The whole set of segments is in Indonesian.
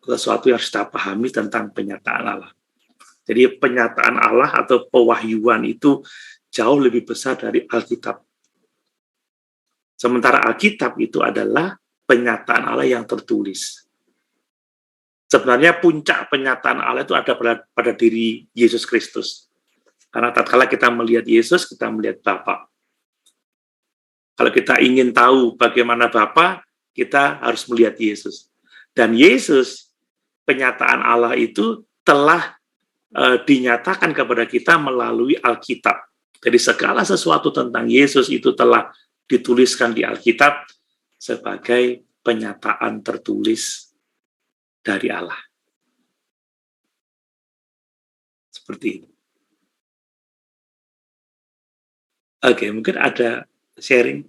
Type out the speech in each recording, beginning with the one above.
sesuatu yang harus kita pahami tentang penyataan Allah. Jadi penyataan Allah atau pewahyuan itu jauh lebih besar dari Alkitab. Sementara Alkitab itu adalah penyataan Allah yang tertulis. Sebenarnya puncak penyataan Allah itu ada pada diri Yesus Kristus. Karena tatkala kita melihat Yesus, kita melihat Bapa. Kalau kita ingin tahu bagaimana Bapa, kita harus melihat Yesus. Dan Yesus, penyataan Allah itu telah dinyatakan kepada kita melalui Alkitab. Jadi segala sesuatu tentang Yesus itu telah dituliskan di Alkitab sebagai penyataan tertulis dari Allah. Seperti itu. Oke, mungkin ada sharing.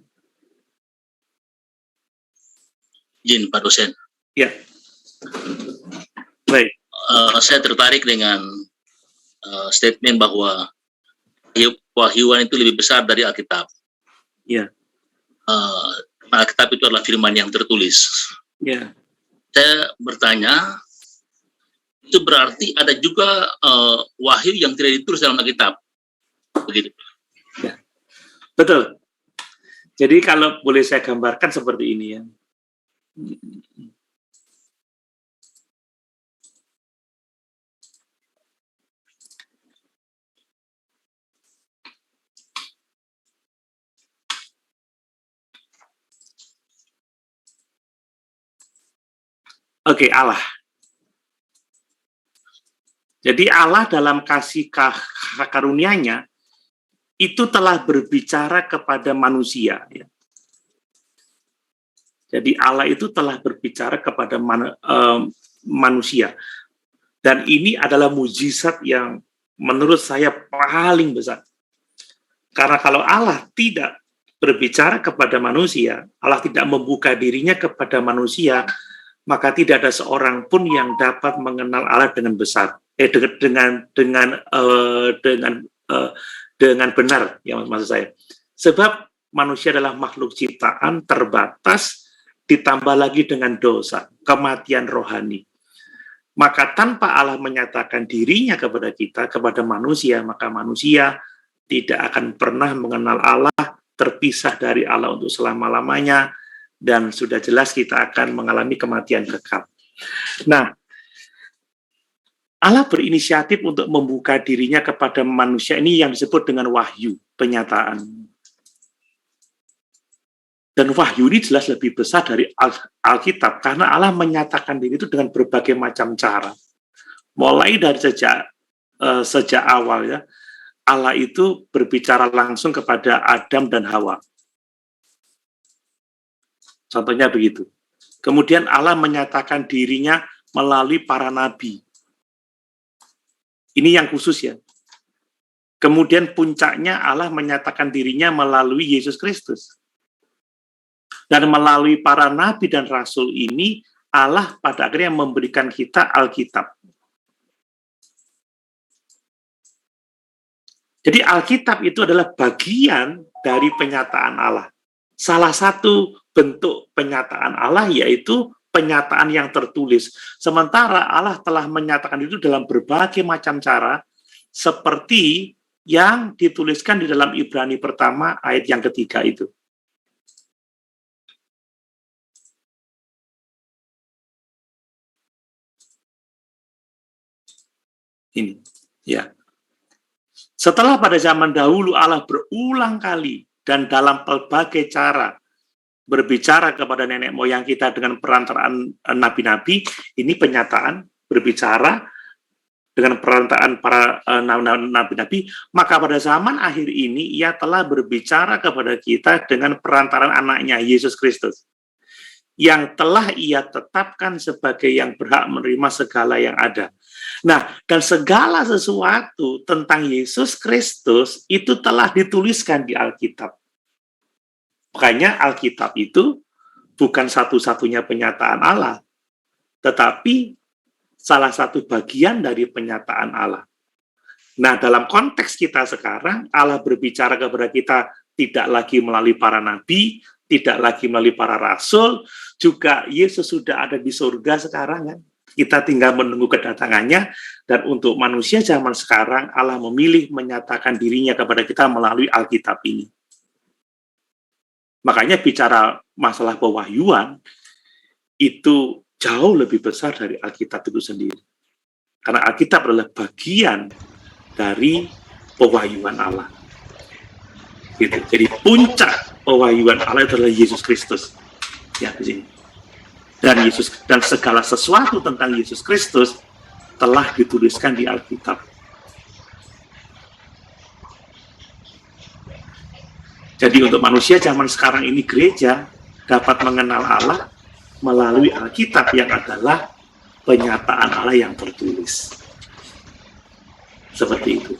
Izin, Pak dosen. Ya. Baik. Saya tertarik dengan statement bahwa wahyuan itu lebih besar dari Alkitab. Ya. Alkitab itu adalah firman yang tertulis. Ya. Saya bertanya, itu berarti ada juga wahyu yang tidak ditulis dalam Alkitab. Begitu. Ya. Betul. Jadi kalau boleh saya gambarkan seperti ini ya. Oke, Allah. Jadi Allah dalam kasih karunia-Nya itu telah berbicara kepada manusia. Ya. Jadi Allah itu telah berbicara kepada manusia. Dan ini adalah mujizat yang menurut saya paling besar. Karena kalau Allah tidak berbicara kepada manusia, Allah tidak membuka dirinya kepada manusia, maka tidak ada seorang pun yang dapat mengenal Allah dengan besar. Dengan benar, ya maksud saya. Sebab manusia adalah makhluk ciptaan terbatas, ditambah lagi dengan dosa, kematian rohani. Maka tanpa Allah menyatakan dirinya kepada kita, kepada manusia, maka manusia tidak akan pernah mengenal Allah, terpisah dari Allah untuk selama-lamanya, dan sudah jelas kita akan mengalami kematian kekal. Nah, Allah berinisiatif untuk membuka dirinya kepada manusia, ini yang disebut dengan wahyu, penyataan. Dan wahyu ini jelas lebih besar dari Alkitab, karena Allah menyatakan diri itu dengan berbagai macam cara. Mulai dari sejak awal ya, Allah itu berbicara langsung kepada Adam dan Hawa. Contohnya begitu. Kemudian Allah menyatakan dirinya melalui para nabi. Ini yang khusus ya. Kemudian puncaknya Allah menyatakan dirinya melalui Yesus Kristus. Dan melalui para nabi dan rasul ini, Allah pada akhirnya memberikan kita Alkitab. Jadi Alkitab itu adalah bagian dari penyataan Allah. Salah satu bentuk penyataan Allah yaitu penyataan yang tertulis. Sementara Allah telah menyatakan itu dalam berbagai macam cara, seperti yang dituliskan di dalam Ibrani pertama ayat yang ketiga itu. Ini, ya. Setelah pada zaman dahulu Allah berulang kali dan dalam berbagai cara berbicara kepada nenek moyang kita dengan perantaraan nabi-nabi, ini penyataan berbicara dengan perantaraan para nabi-nabi, maka pada zaman akhir ini ia telah berbicara kepada kita dengan perantaraan anaknya, Yesus Kristus, yang telah ia tetapkan sebagai yang berhak menerima segala yang ada. Nah, dan segala sesuatu tentang Yesus Kristus itu telah dituliskan di Alkitab. Makanya Alkitab itu bukan satu-satunya penyataan Allah, tetapi salah satu bagian dari penyataan Allah. Nah, dalam konteks kita sekarang, Allah berbicara kepada kita tidak lagi melalui para nabi, tidak lagi melalui para rasul, juga Yesus sudah ada di surga sekarang kan. Kita tinggal menunggu kedatangannya, dan untuk manusia zaman sekarang Allah memilih menyatakan dirinya kepada kita melalui Alkitab ini. Makanya bicara masalah pewahyuan itu jauh lebih besar dari Alkitab itu sendiri. Karena Alkitab adalah bagian dari pewahyuan Allah. Gitu. Jadi puncak pewahyuan Allah adalah Yesus Kristus. Ya, di sini. Dan segala sesuatu tentang Yesus Kristus telah dituliskan di Alkitab. Jadi untuk manusia zaman sekarang ini, gereja dapat mengenal Allah melalui Alkitab yang adalah penyataan Allah yang tertulis. Seperti itu.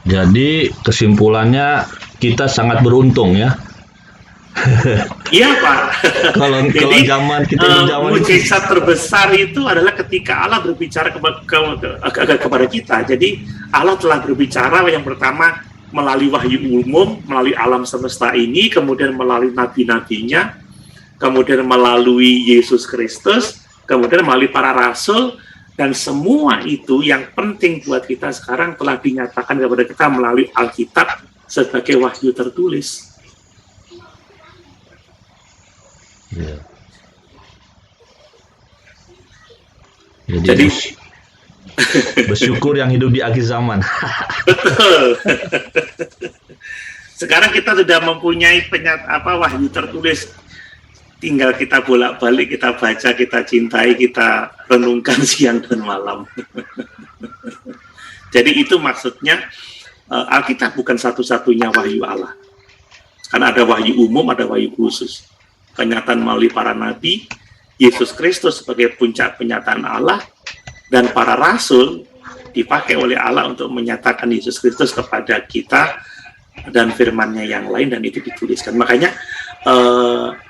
Jadi kesimpulannya kita sangat beruntung ya. Iya Pak. Kalau zaman mujizat terbesar itu adalah ketika Allah berbicara kepada kita. Jadi Allah telah berbicara yang pertama melalui wahyu umum, melalui alam semesta ini, kemudian melalui nabi-nabinya, kemudian melalui Yesus Kristus, kemudian melalui para rasul, dan semua itu yang penting buat kita sekarang telah dinyatakan kepada kita melalui Alkitab sebagai wahyu tertulis. Ya. Jadi bersyukur yang hidup di akhir zaman. Betul. Sekarang kita sudah mempunyai wahyu tertulis. Tinggal kita bolak-balik, kita baca, kita cintai, kita renungkan siang dan malam. Jadi itu maksudnya Alkitab bukan satu-satunya wahyu Allah. Karena ada wahyu umum, ada wahyu khusus. Kenyataan melalui para nabi, Yesus Kristus sebagai puncak penyataan Allah, dan para rasul dipakai oleh Allah untuk menyatakan Yesus Kristus kepada kita dan firman-Nya yang lain, dan itu dituliskan. Makanya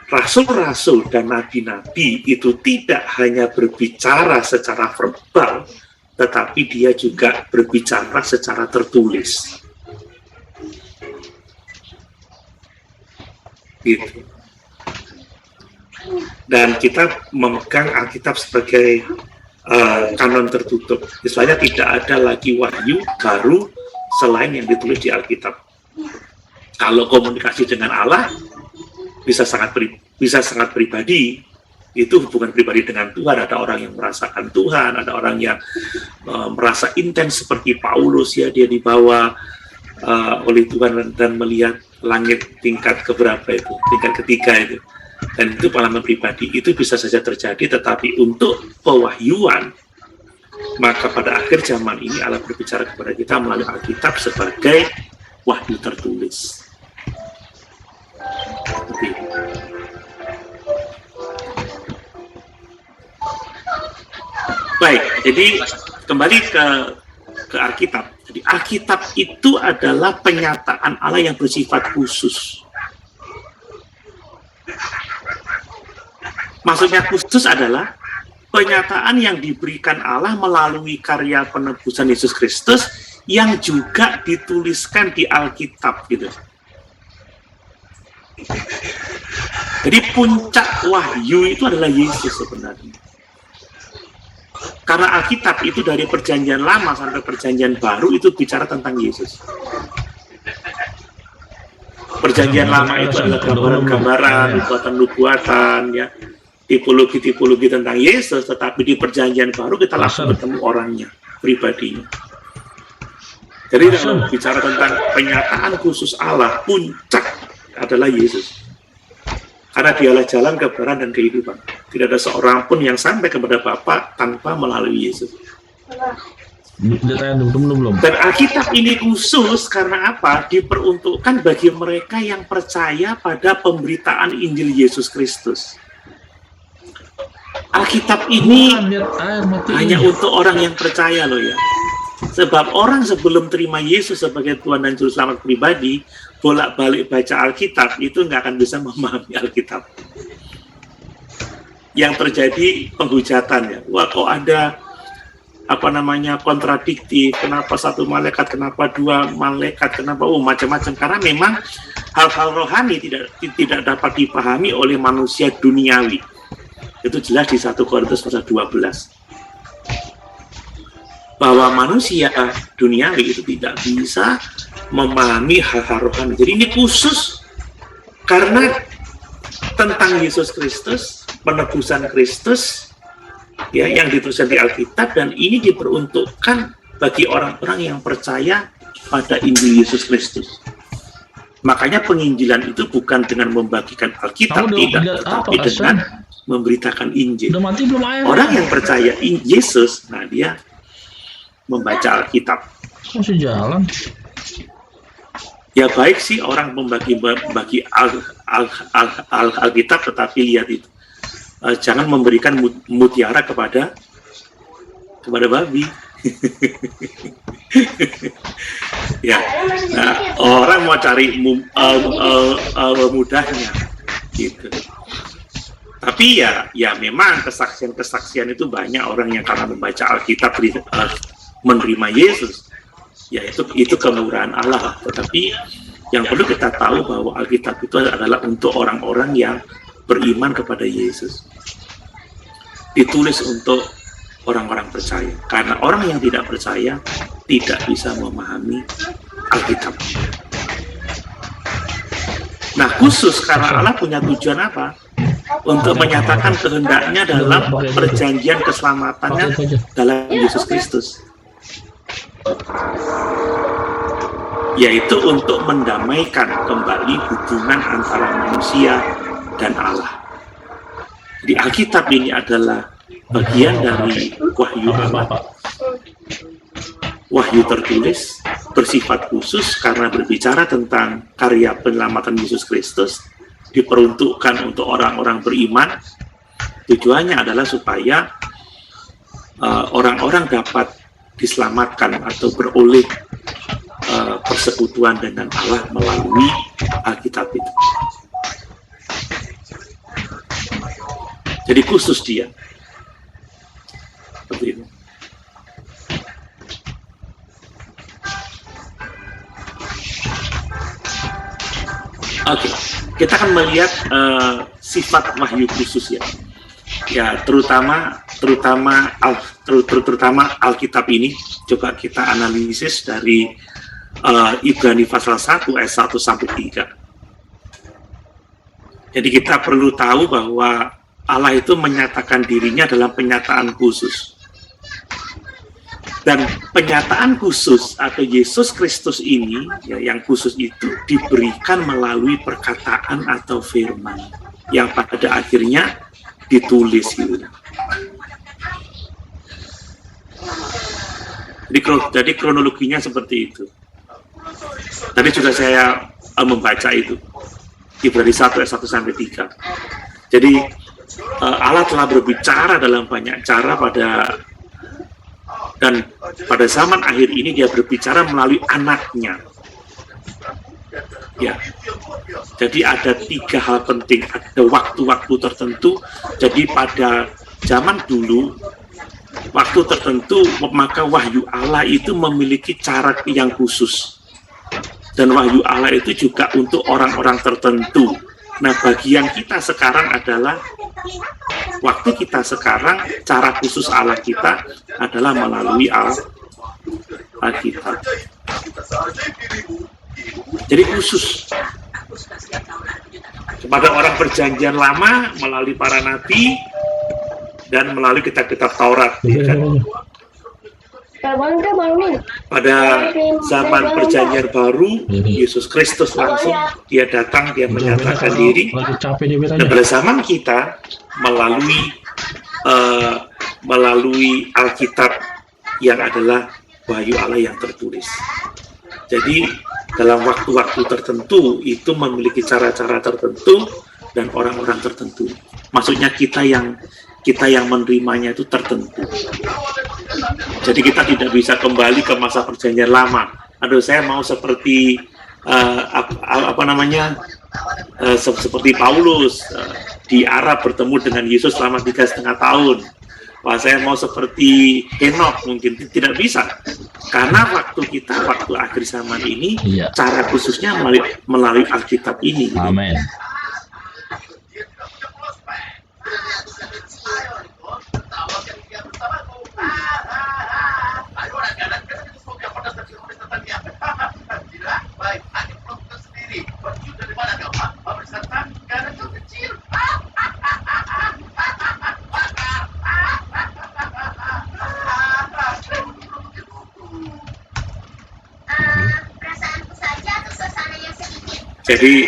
rasul-rasul dan nabi-nabi itu tidak hanya berbicara secara verbal, tetapi dia juga berbicara secara tertulis. Gitu. Dan kita memegang Alkitab sebagai kanon tertutup. Istilahnya tidak ada lagi wahyu baru selain yang ditulis di Alkitab. Kalau komunikasi dengan Allah bisa sangat pribadi, itu hubungan pribadi dengan Tuhan. Ada orang yang merasakan Tuhan, ada orang yang merasa intens seperti Paulus, ya, dia dibawa oleh Tuhan dan melihat langit tingkat keberapa itu, tingkat ketiga itu. Dan itu pengalaman pribadi, itu bisa saja terjadi. Tetapi untuk pewahyuan, maka pada akhir zaman ini Allah berbicara kepada kita melalui Alkitab sebagai wahyu tertulis. Seperti itu. Baik, jadi kembali ke Alkitab. Jadi Alkitab itu adalah penyataan Allah yang bersifat khusus. Maksudnya khusus adalah penyataan yang diberikan Allah melalui karya penebusan Yesus Kristus yang juga dituliskan di Alkitab, gitu. Jadi puncak wahyu itu adalah Yesus sebenarnya. Karena Alkitab itu dari perjanjian lama sampai perjanjian baru itu bicara tentang Yesus. Perjanjian lama itu adalah gambaran-gambaran, nubuatan-nubuatan, ya, tipologi-tipologi tentang Yesus. Tetapi di perjanjian baru kita langsung bertemu orangnya, pribadinya. Jadi dalam bicara tentang penyataan khusus Allah, puncak adalah Yesus. Karena dialah jalan, kebenaran, dan kehidupan. Tidak ada seorang pun yang sampai kepada Bapa tanpa melalui Yesus. Dan Alkitab ini khusus karena apa? Diperuntukkan bagi mereka yang percaya pada pemberitaan Injil Yesus Kristus. Alkitab ini hanya untuk orang yang percaya loh ya. Sebab orang sebelum terima Yesus sebagai Tuhan dan Juru Selamat pribadi, bolak-balik baca Alkitab, itu nggak akan bisa memahami Alkitab. Yang terjadi penghujatan ya. Wah, kok ada kontradiktif, kenapa satu malaikat, kenapa dua malaikat, kenapa macam-macam, karena memang hal-hal rohani tidak dapat dipahami oleh manusia duniawi. Itu jelas di 1 Korintus pasal 12 bahwa manusia duniawi itu tidak bisa memahami hal-hal rohani. Jadi ini khusus karena tentang Yesus Kristus, penebusan Kristus, ya, yang dituliskan di Alkitab, dan ini diperuntukkan bagi orang-orang yang percaya pada Injil Yesus Kristus. Makanya penginjilan itu bukan dengan membagikan Alkitab, tidak, tetapi dengan memberitakan Injil. Orang yang percaya Yesus, nah dia membaca Alkitab. Masih jalan. Ya baik sih orang bagi Alkitab, tetapi lihat itu. Jangan memberikan mutiara kepada babi. Ya, nah, orang mau cari mudahnya, gitu. Tapi ya memang kesaksian itu banyak orang yang karena membaca Alkitab menerima Yesus. Ya itu kemurahan Allah. Tetapi yang perlu kita tahu bahwa Alkitab itu adalah untuk orang-orang yang beriman kepada Yesus. Ditulis untuk orang-orang percaya. Karena orang yang tidak percaya tidak bisa memahami Alkitab. Nah, khusus karena Allah punya tujuan apa? Untuk menyatakan kehendaknya dalam perjanjian keselamatannya dalam Yesus Kristus. Yaitu untuk mendamaikan kembali hubungan antara manusia dan Allah. Di Alkitab ini adalah bagian dari wahyu Allah. Wahyu tertulis bersifat khusus karena berbicara tentang karya penyelamatan Yesus Kristus, diperuntukkan untuk orang-orang beriman. Tujuannya adalah supaya orang-orang dapat diselamatkan atau beroleh persekutuan dengan Allah melalui Alkitab itu. Jadi khusus dia. Seperti itu. Oke, kita akan melihat sifat wahyu khusus ya. Ya, terutama Alkitab ini coba kita analisis dari Ibrani pasal 1 ayat 1 sampai 3. Jadi kita perlu tahu bahwa Allah itu menyatakan dirinya dalam penyataan khusus. Dan penyataan khusus atau Yesus Kristus ini, ya, yang khusus itu diberikan melalui perkataan atau firman yang pada akhirnya ditulis gitu. Jadi kronologinya seperti itu. Tadi juga saya membaca itu Ibrani 1 ayat 1 sampai 3. Jadi Allah telah berbicara dalam banyak cara pada zaman akhir ini dia berbicara melalui anaknya. Ya. Jadi ada 3 hal penting, ada waktu-waktu tertentu. Jadi pada zaman dulu waktu tertentu maka wahyu Allah itu memiliki cara yang khusus. Dan wahyu Allah itu juga untuk orang-orang tertentu. Nah, bagian kita sekarang adalah waktu kita sekarang, cara khusus Allah kita adalah melalui Alkitab. Jadi khusus kepada orang perjanjian lama melalui para nabi dan melalui kitab-kitab Taurat. Ya kan? Pada zaman perjanjian baru, Yesus Kristus langsung dia datang, dia menyatakan diri. Dan pada zaman kita melalui Alkitab yang adalah wahyu Allah yang tertulis. Jadi dalam waktu-waktu tertentu itu memiliki cara-cara tertentu dan orang-orang tertentu. Maksudnya kita yang menerimanya itu tertentu. Jadi kita tidak bisa kembali ke masa perjanjian lama. Aduh, saya mau seperti seperti Paulus di Arab bertemu dengan Yesus selama 3,5 tahun. Wah, saya mau seperti Henok, mungkin tidak bisa. Karena waktu akhir zaman ini, cara khususnya melalui Alkitab ini. Amin. Jadi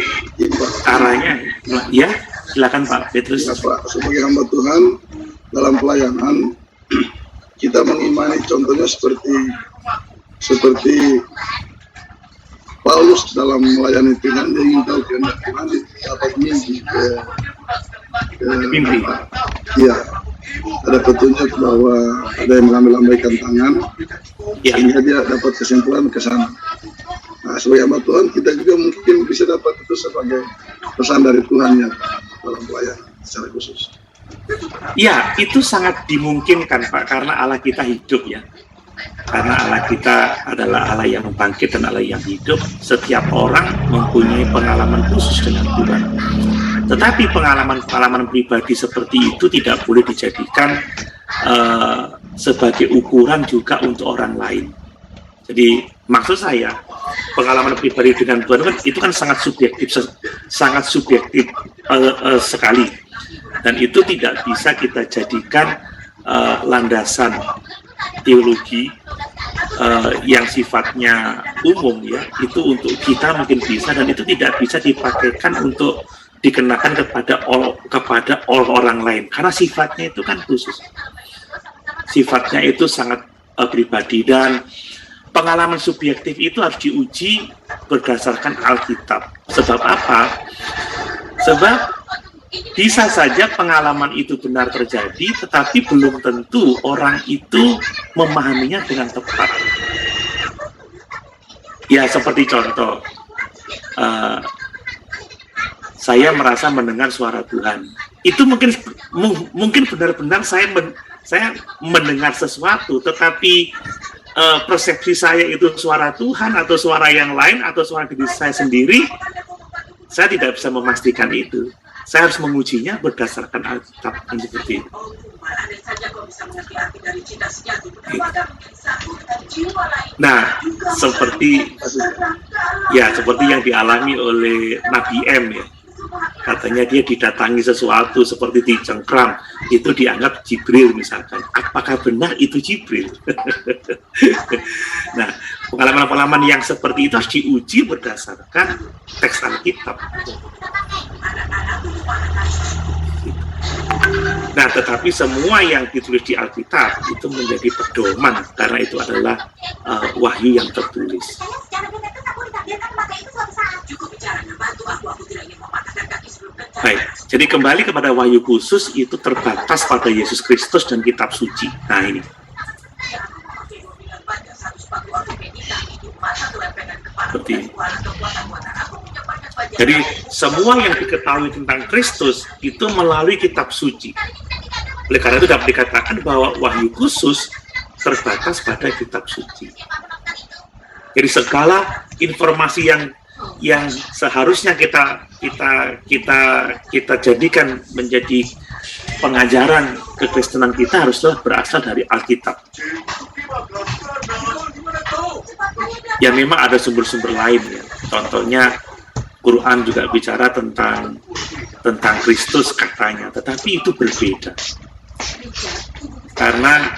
arahnya, ya silakan Pak Petrus. Ya, Pak, sebagai hamba Tuhan dalam pelayanan kita mengimani contohnya seperti Paulus dalam melayani Tuhan, dia ingin tahu kehendak Tuhan, dapat mimpi Mimpi. Ya, ada petunjuk bahwa ada yang mengambil-ambilkan tangan, Ya. sehingga dia dapat kesimpulan ke sana. Nah, sebagai hamba Tuhan, kita juga mungkin bisa dapat itu sebagai pesan dari Tuhan ya dalam pelayanan secara khusus. Ya, itu sangat dimungkinkan Pak, karena Allah kita hidup ya. Karena Allah kita adalah Allah yang bangkit dan Allah yang hidup. Setiap orang mempunyai pengalaman khusus dengan Tuhan. Tetapi pengalaman pribadi seperti itu tidak boleh dijadikan sebagai ukuran juga untuk orang lain. Jadi maksud saya, pengalaman pribadi dengan Tuhan itu kan sangat subjektif sekali, dan itu tidak bisa kita jadikan landasan teologi yang sifatnya umum ya. Itu untuk kita mungkin bisa, dan itu tidak bisa dipakaikan untuk dikenakan kepada orang lain, karena sifatnya itu kan khusus, sifatnya itu sangat pribadi. Dan pengalaman subjektif itu harus diuji berdasarkan Alkitab. Sebab apa? Sebab bisa saja pengalaman itu benar terjadi, tetapi belum tentu orang itu memahaminya dengan tepat. Ya, seperti contoh, saya merasa mendengar suara Tuhan. Itu mungkin benar-benar saya mendengar sesuatu, tetapi persepsi saya itu suara Tuhan atau suara yang lain atau suara diri saya sendiri, saya tidak bisa memastikan itu. Saya harus mengujinya berdasarkan Alkitab yang seperti itu. Nah, seperti yang dialami oleh Nabi M ya. Katanya dia didatangi sesuatu seperti dicengkram, itu dianggap Jibril misalkan. Apakah benar itu Jibril? Nah, pengalaman-pengalaman yang seperti itu harus diuji berdasarkan teks Alkitab. Nah, tetapi semua yang ditulis di Alkitab itu menjadi pedoman, karena itu adalah wahyu yang tertulis. Baik, jadi kembali kepada wahyu khusus itu terbatas pada Yesus Kristus dan kitab suci. Nah ini. Seperti ini. Jadi semua yang diketahui tentang Kristus itu melalui kitab suci. Oleh karena itu dapat dikatakan bahwa wahyu khusus terbatas pada kitab suci. Jadi segala informasi yang seharusnya kita jadikan menjadi pengajaran kekristenan kita haruslah berasal dari Alkitab. Ya memang ada sumber-sumber lain ya. Contohnya Quran juga bicara tentang Kristus katanya, tetapi itu berbeda. Karena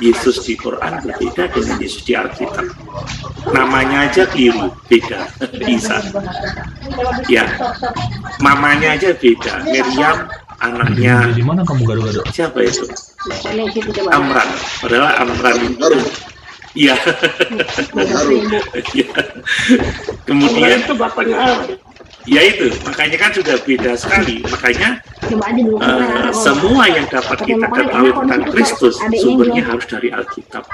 Yesus di Quran berbeda dengan Yesus di Alkitab. Namanya aja keliru, beda. Isa. Ya, mamanya aja beda. Miriam anaknya. Di mana kamu gado-gado? Siapa itu? Amran. Padahal Amran itu. Iya. Kemudian itu bapaknya. Ya itu, makanya kan sudah beda sekali. Makanya semua yang dapat kita ketahui tentang Kristus sumbernya harus dari Alkitab.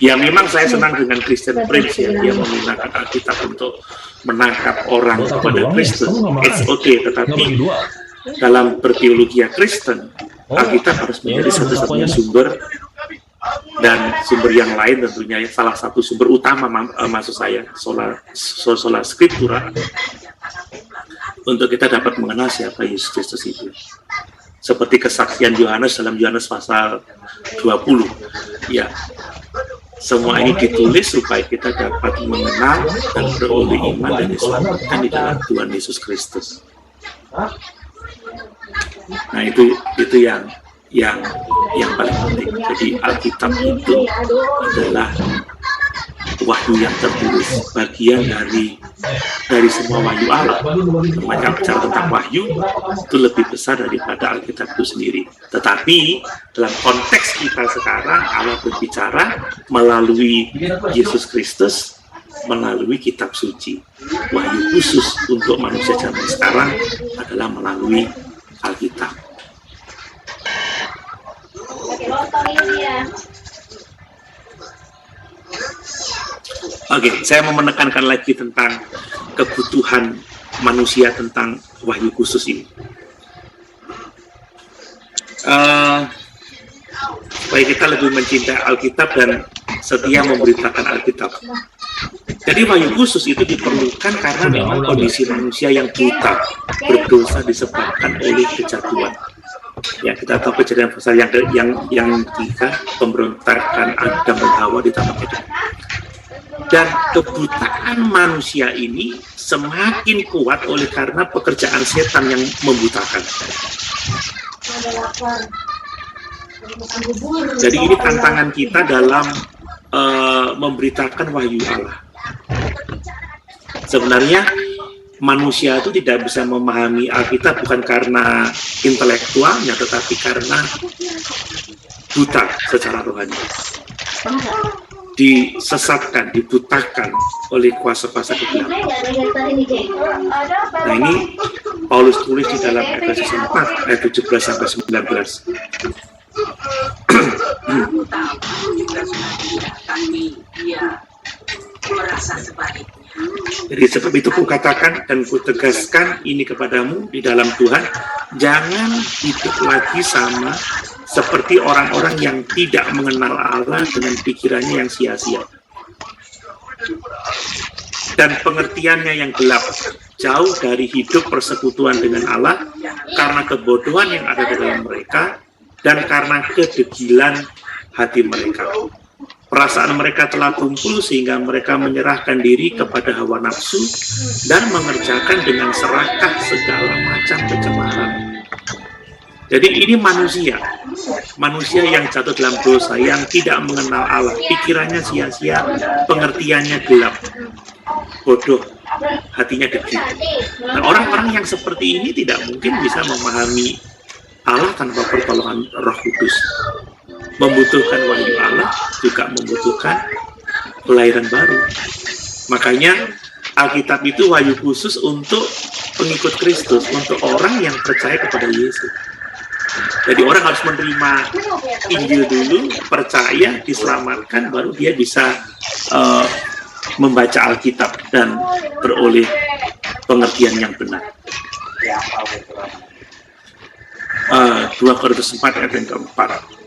Ya memang saya senang dengan Christian Prince ya, dia menggunakan Alkitab untuk menangkap orang kepada Kristus. It's okay, tetapi dalam berteologi Kristen Alkitab harus menjadi satu-satunya sumber, dan sumber yang lain tentunya salah satu sumber utama maksud saya sola scriptura, untuk kita dapat mengenal siapa Yesus Kristus itu. Seperti kesaksian Yohanes dalam Yohanes pasal 20, ya, semua ini ditulis supaya kita dapat mengenal dan beroleh iman dan diselamatkan di dalam Tuhan Yesus Kristus. Nah, itu yang paling penting. Jadi Alkitab itu adalah wahyu yang tertulis, bagian dari semua wahyu Allah. Banyak bicara tentang wahyu itu lebih besar daripada Alkitab itu sendiri. Tetapi dalam konteks kita sekarang, Allah berbicara melalui Yesus Kristus, melalui kitab suci. Wahyu khusus untuk manusia zaman sekarang adalah melalui Alkitab. Oke, saya mau menekankan lagi tentang kebutuhan manusia tentang wahyu khusus ini. Supaya kita lebih mencintai Alkitab dan setia memberitakan Alkitab. Jadi wahyu khusus itu diperlukan karena memang kondisi manusia yang buta, berdosa disebabkan oleh kejatuhan. Ya, kita tahu kejadian pasal yang 3, pemberontakan Adam dan Hawa di Taman Eden. Dan kebutaan manusia ini semakin kuat oleh karena pekerjaan setan yang membutakan. Jadi ini tantangan kita dalam memberitakan wahyu Allah. Sebenarnya manusia itu tidak bisa memahami Alkitab bukan karena intelektualnya, tetapi karena buta secara rohani. Disesatkan, dibutakan oleh kuasa-kuasa kegelapan. Nah, ini Paulus tulis di dalam Efesus 4 ayat 17 sampai 19. Jadi sebab itu kukatakan dan kutegaskan ini kepadamu di dalam Tuhan, jangan hidup lagi sama seperti orang-orang yang tidak mengenal Allah dengan pikirannya yang sia-sia dan pengertiannya yang gelap, jauh dari hidup persekutuan dengan Allah karena kebodohan yang ada di dalam mereka dan karena kedegilan hati mereka. Perasaan mereka telah tumpul sehingga mereka menyerahkan diri kepada hawa nafsu dan mengerjakan dengan serakah segala macam kecemaran. Jadi ini manusia yang jatuh dalam dosa, yang tidak mengenal Allah, pikirannya sia-sia, pengertiannya gelap, bodoh, hatinya degil. Nah, orang-orang yang seperti ini tidak mungkin bisa memahami Allah tanpa pertolongan Roh Kudus. Membutuhkan wahyu Allah juga membutuhkan kelahiran baru. Makanya Alkitab itu wahyu khusus untuk pengikut Kristus, untuk orang yang percaya kepada Yesus. Jadi orang harus menerima Injil dulu, percaya, diselamatkan, baru dia bisa membaca Alkitab dan beroleh pengertian yang benar. 2 Korintus 4 ayat yang keempat.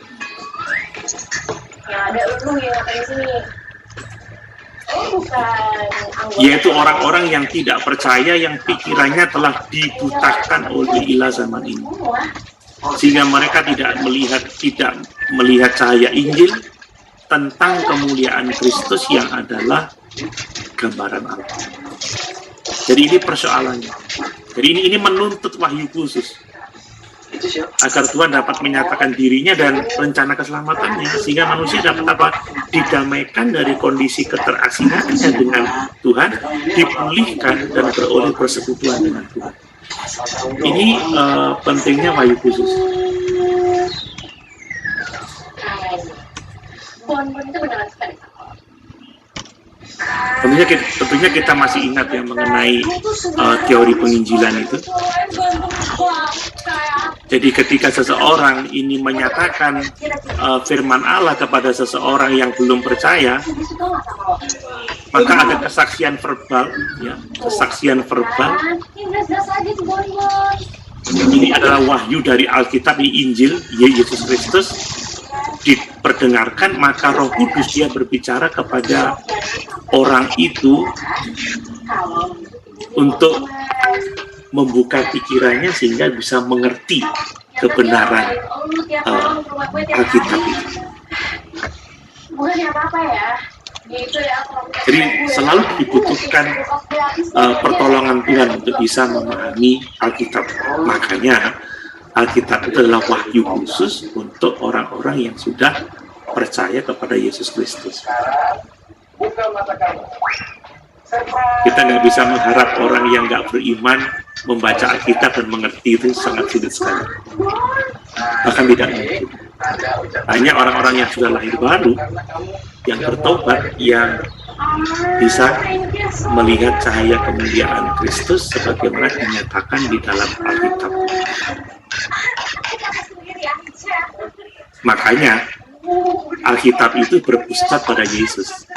Yaitu orang-orang yang tidak percaya, yang pikirannya telah dibutakan oleh ilah zaman ini, sehingga mereka tidak melihat cahaya Injil tentang kemuliaan Kristus yang adalah gambaran Allah. Jadi ini persoalannya. Jadi ini menuntut wahyu khusus agar Tuhan dapat menyatakan dirinya dan rencana keselamatannya, sehingga manusia dapat didamaikan dari kondisi keterasingannya dengan Tuhan, dipulihkan dan beroleh persekutuan dengan Tuhan. Ini pentingnya wahyu khusus. Tentunya kita masih ingat ya mengenai teori penginjilan itu. Jadi ketika seseorang ini menyatakan firman Allah kepada seseorang yang belum percaya, maka ada kesaksian verbal, ya, kesaksian verbal ini adalah wahyu dari Alkitab, di Injil, Yesus Kristus diperdengarkan, maka Roh Kudus dia berbicara kepada orang itu untuk membuka pikirannya sehingga bisa mengerti kebenaran Alkitab itu. Jadi selalu dibutuhkan pertolongan Tuhan untuk bisa memahami Alkitab. Makanya Alkitab itu adalah wahyu khusus untuk orang-orang yang sudah percaya kepada Yesus Kristus. Kita nggak bisa mengharap orang yang nggak beriman membaca Alkitab dan mengerti, itu sangat sulit sekali. Bahkan tidak mungkin. Hanya orang-orang yang sudah lahir baru, yang bertobat, yang bisa melihat cahaya kemuliaan Kristus sebagaimana dinyatakan di dalam Alkitab. Makanya Alkitab itu berpusat pada Yesus.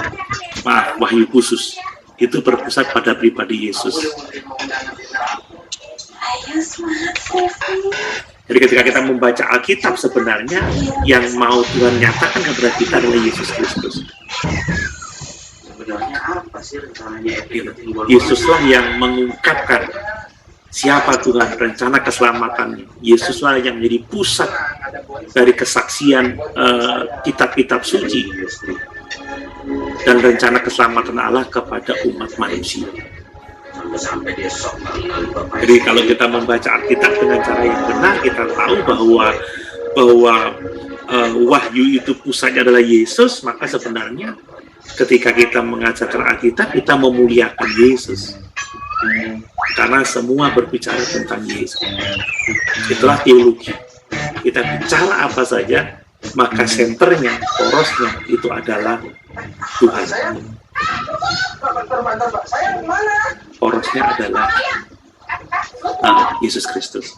Wahyu khusus itu berpusat pada pribadi Yesus. Jadi ketika kita membaca Alkitab, sebenarnya yang mau Tuhan nyatakan kepada kita adalah Yesus Kristus. Yesuslah yang mengungkapkan siapa Tuhan, rencana keselamatannya. Yesuslah yang menjadi pusat dari kesaksian kitab-kitab suci dan rencana keselamatan Allah kepada umat manusia. Jadi kalau kita membaca Alkitab dengan cara yang benar, kita tahu bahwa wahyu itu pusatnya adalah Yesus, maka sebenarnya ketika kita mengajarkan Alkitab, kita memuliakan Yesus. Karena semua berbicara tentang Yesus. Itulah teologi. Kita bicara apa saja, maka senternya, porosnya itu adalah Tuhan. Porosnya adalah Yesus Kristus.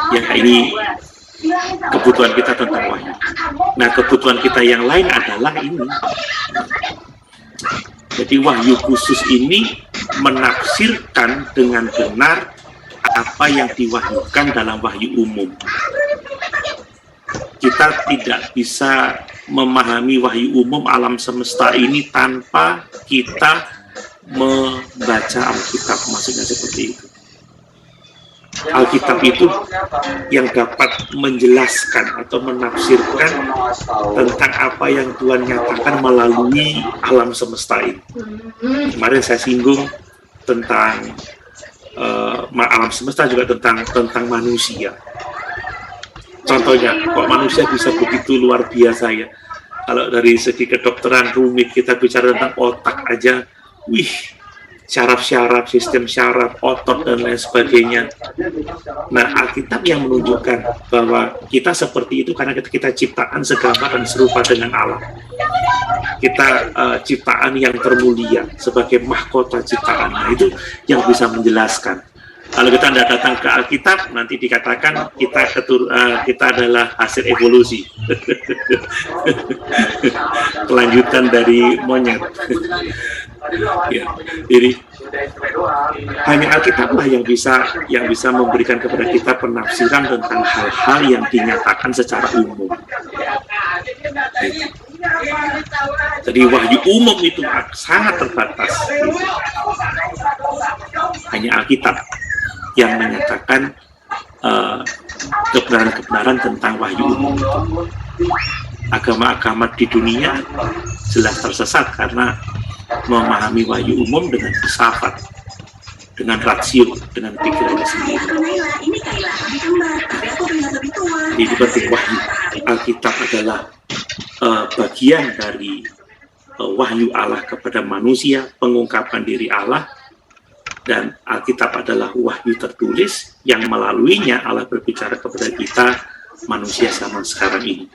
Ya, ini kebutuhan kita tentang wahyu. Nah, kebutuhan kita yang lain adalah ini. Jadi wahyu khusus ini menafsirkan dengan benar apa yang diwahyukan dalam wahyu umum. Kita tidak bisa memahami wahyu umum alam semesta ini tanpa kita membaca Alkitab, maksudnya seperti itu. Alkitab itu yang dapat menjelaskan atau menafsirkan tentang apa yang Tuhan nyatakan melalui alam semesta ini. Kemarin saya singgung tentang alam semesta, juga tentang manusia. Contohnya, kok manusia bisa begitu luar biasa ya? Kalau dari segi kedokteran rumit, kita bicara tentang otak aja, wih, syaraf-syaraf, sistem syaraf, otot, dan lain sebagainya. Nah, Alkitab yang menunjukkan bahwa kita seperti itu karena kita ciptaan segambar dan serupa dengan Allah. Kita ciptaan yang termulia sebagai mahkota ciptaan. Nah, itu yang bisa menjelaskan. Kalau kita tidak datang ke Alkitab, nanti dikatakan kita adalah hasil evolusi. Kelanjutan dari monyet. Ya, jadi hanya Alkitablah yang bisa memberikan kepada kita penafsiran tentang hal-hal yang dinyatakan secara umum. Jadi wahyu umum itu sangat terbatas. Hanya Alkitab yang menyatakan kebenaran-kebenaran tentang wahyu umum itu. Agama-agama di dunia jelas tersesat karena memahami wahyu umum dengan filsafat, dengan rasio, dengan pikirannya sendiri. Jadi penting wahyu. Alkitab adalah bagian dari wahyu Allah kepada manusia, pengungkapan diri Allah, dan Alkitab adalah wahyu tertulis yang melaluinya Allah berbicara kepada kita, manusia zaman sekarang ini.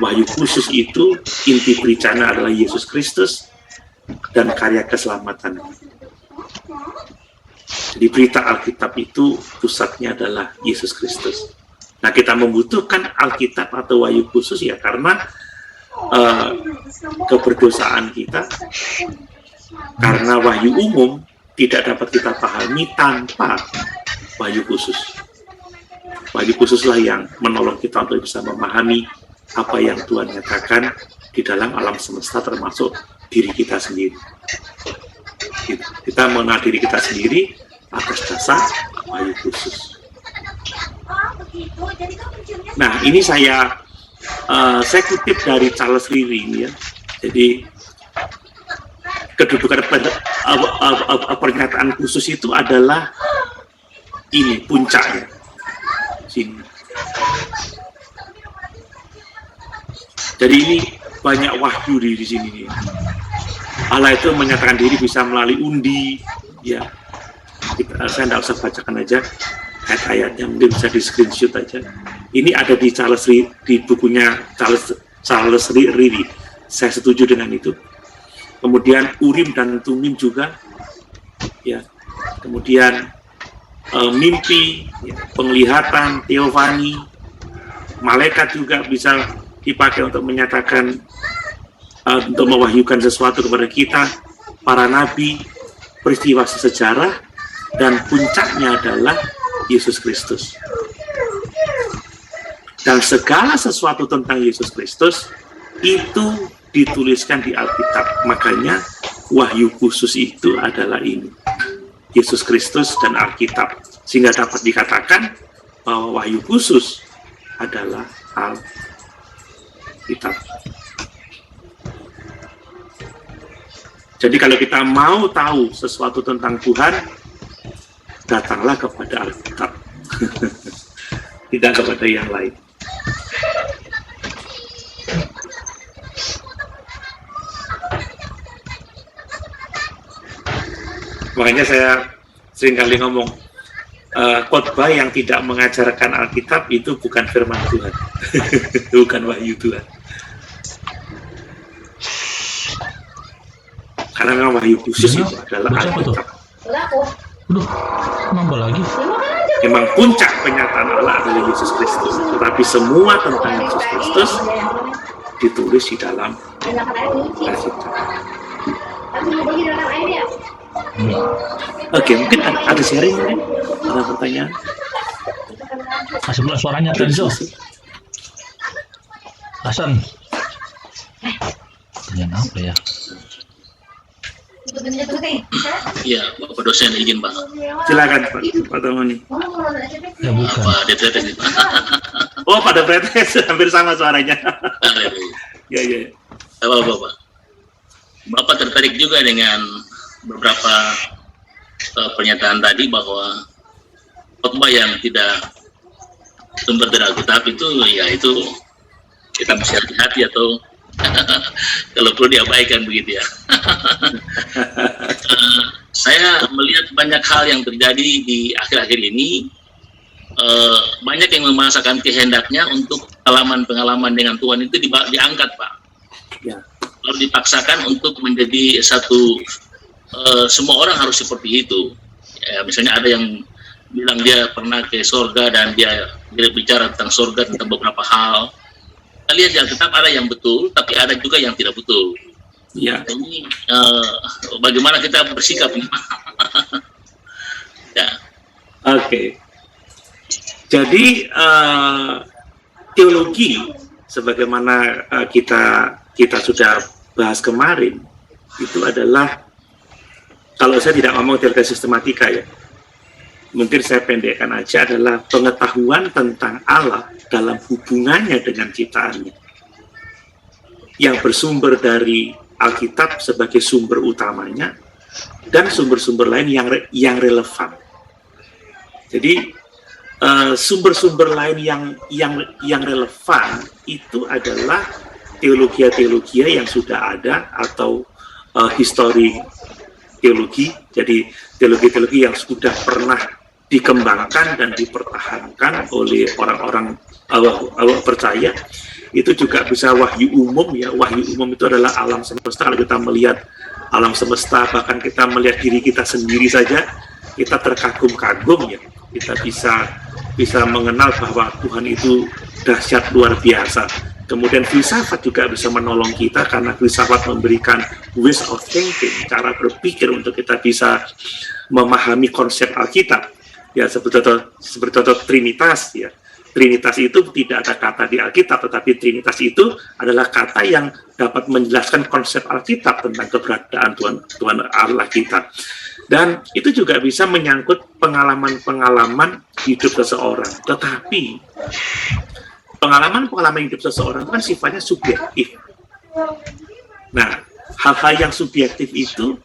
Wahyu khusus itu, inti beritanya adalah Yesus Kristus dan karya keselamatan. Jadi berita Alkitab itu pusatnya adalah Yesus Kristus. Nah, kita membutuhkan Alkitab atau wahyu khusus ya karena keberdosaan kita, karena wahyu umum tidak dapat kita pahami tanpa wahyu khusus. Wahyu khususlah yang menolong kita untuk bisa memahami apa yang Tuhan nyatakan di dalam alam semesta, termasuk diri kita sendiri. Kita mengenal diri kita sendiri atas dasar wahyu khusus. Nah, ini saya kutip dari Charles Ryrie ya. Jadi kedudukan pernyataan khusus itu adalah ini puncaknya. Sini. Jadi ini banyak wahyu di sini nih. Allah itu menyatakan diri bisa melalui undi, ya. Saya tidak usah bacakan aja ayat-ayatnya, mungkin bisa di screenshot aja. Ini ada di di bukunya Charles Ryrie. Saya setuju dengan itu. Kemudian Urim dan Tumim juga, ya. Kemudian mimpi, ya, penglihatan, teofani, malaikat juga bisa dipakai untuk menyatakan, untuk mewahyukan sesuatu kepada kita, para nabi, peristiwa sejarah, dan puncaknya adalah Yesus Kristus. Dan segala sesuatu tentang Yesus Kristus itu dituliskan di Alkitab. Makanya wahyu khusus itu adalah ini, Yesus Kristus dan Alkitab, sehingga dapat dikatakan bahwa wahyu khusus adalah Alkitab. Jadi kalau kita mau tahu sesuatu tentang Tuhan, datanglah kepada Alkitab, tidak kepada yang lain. Makanya saya sering kali ngomong, khotbah yang tidak mengajarkan Alkitab itu bukan firman Tuhan, bukan wahyu Tuhan. Karena memang wahyu khusus itu adalah Alkitab. Nambah lagi. Memang puncak penyataan Allah adalah Yesus Kristus, tetapi semua tentang Yesus Kristus ditulis di dalam Alkitab. Oke, mungkin ada sharing, mungkin ada pertanyaan. Masih belum suaranya Tenzo. Hasan. Pertanyaan apa ya? Iya, Bapak dosen izin Pak. Silakan Pak Tomoni. Ya bukan. Pak Depretes Pak. Oh, pada Depretes, hampir sama suaranya. Ya. Bapak. Bapak tertarik juga dengan beberapa pernyataan tadi bahwa khotbah yang tidak sumber dari Alkitab itu, ya itu kita mesti hati-hati atau kalau perlu diabaikan begitu ya. Saya melihat banyak hal yang terjadi di akhir-akhir ini. Banyak yang memaksakan kehendaknya untuk pengalaman dengan Tuhan itu diangkat, Pak. Ya. Lalu dipaksakan untuk menjadi satu, semua orang harus seperti itu. Ya, misalnya ada yang bilang dia pernah ke surga dan dia bicara tentang surga, tentang beberapa hal. Kita lihat di Alkitab ada yang betul, tapi ada juga yang tidak betul. Ya. Ini bagaimana kita bersikap ini? Ya. Oke. Jadi teologi, sebagaimana kita sudah bahas kemarin, itu adalah, kalau saya tidak ngomong teologi sistematika ya, mungkin saya pendekkan aja, adalah pengetahuan tentang Allah dalam hubungannya dengan ciptaannya, yang bersumber dari Alkitab sebagai sumber utamanya, dan sumber-sumber lain yang relevan. Jadi sumber-sumber lain yang relevan itu adalah teologi yang sudah ada, atau histori teologi. Jadi teologi yang sudah pernah dikembangkan dan dipertahankan oleh orang-orang percaya. Itu juga bisa wahyu umum ya. Wahyu umum itu adalah alam semesta. Kalau kita melihat alam semesta, bahkan kita melihat diri kita sendiri saja, kita terkagum-kagum ya. Kita bisa bisa mengenal bahwa Tuhan itu dahsyat luar biasa. Kemudian filsafat juga bisa menolong kita karena filsafat memberikan ways of thinking, cara berpikir untuk kita bisa memahami konsep Alkitab. Ya, seperti contoh Trinitas ya. Trinitas itu tidak ada kata di Alkitab, tetapi Trinitas itu adalah kata yang dapat menjelaskan konsep Alkitab tentang keberadaan Tuhan Allah kita. Dan itu juga bisa menyangkut pengalaman-pengalaman hidup seseorang. Tetapi pengalaman-pengalaman hidup seseorang kan sifatnya subjektif. Nah, hal-hal yang subjektif itu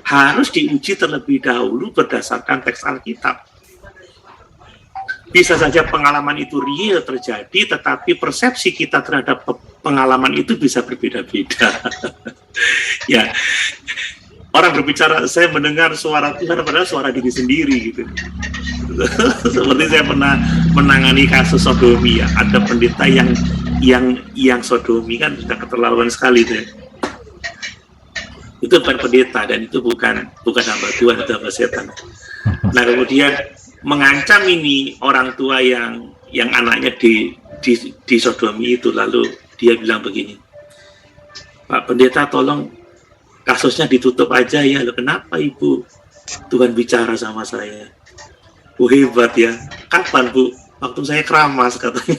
harus diuji terlebih dahulu berdasarkan teks Alkitab. Bisa saja pengalaman itu real terjadi, tetapi persepsi kita terhadap pengalaman itu bisa berbeda-beda. Ya, orang berbicara, saya mendengar suara Tuhan padahal suara diri sendiri gitu. Seperti saya pernah menangani kasus sodomi ya, ada pendeta yang sodomi kan sudah keterlaluan sekali tuh. Itu bukan pendeta dan itu bukan hamba Tuhan, itu hamba setan. Nah, kemudian mengancam ini orang tua yang anaknya di sodomi itu, lalu dia bilang begini, Pak Pendeta tolong kasusnya ditutup aja ya. Loh, kenapa Ibu? Tuhan bicara sama saya. Hebat ya. Kapan Bu? Waktu saya keramas katanya.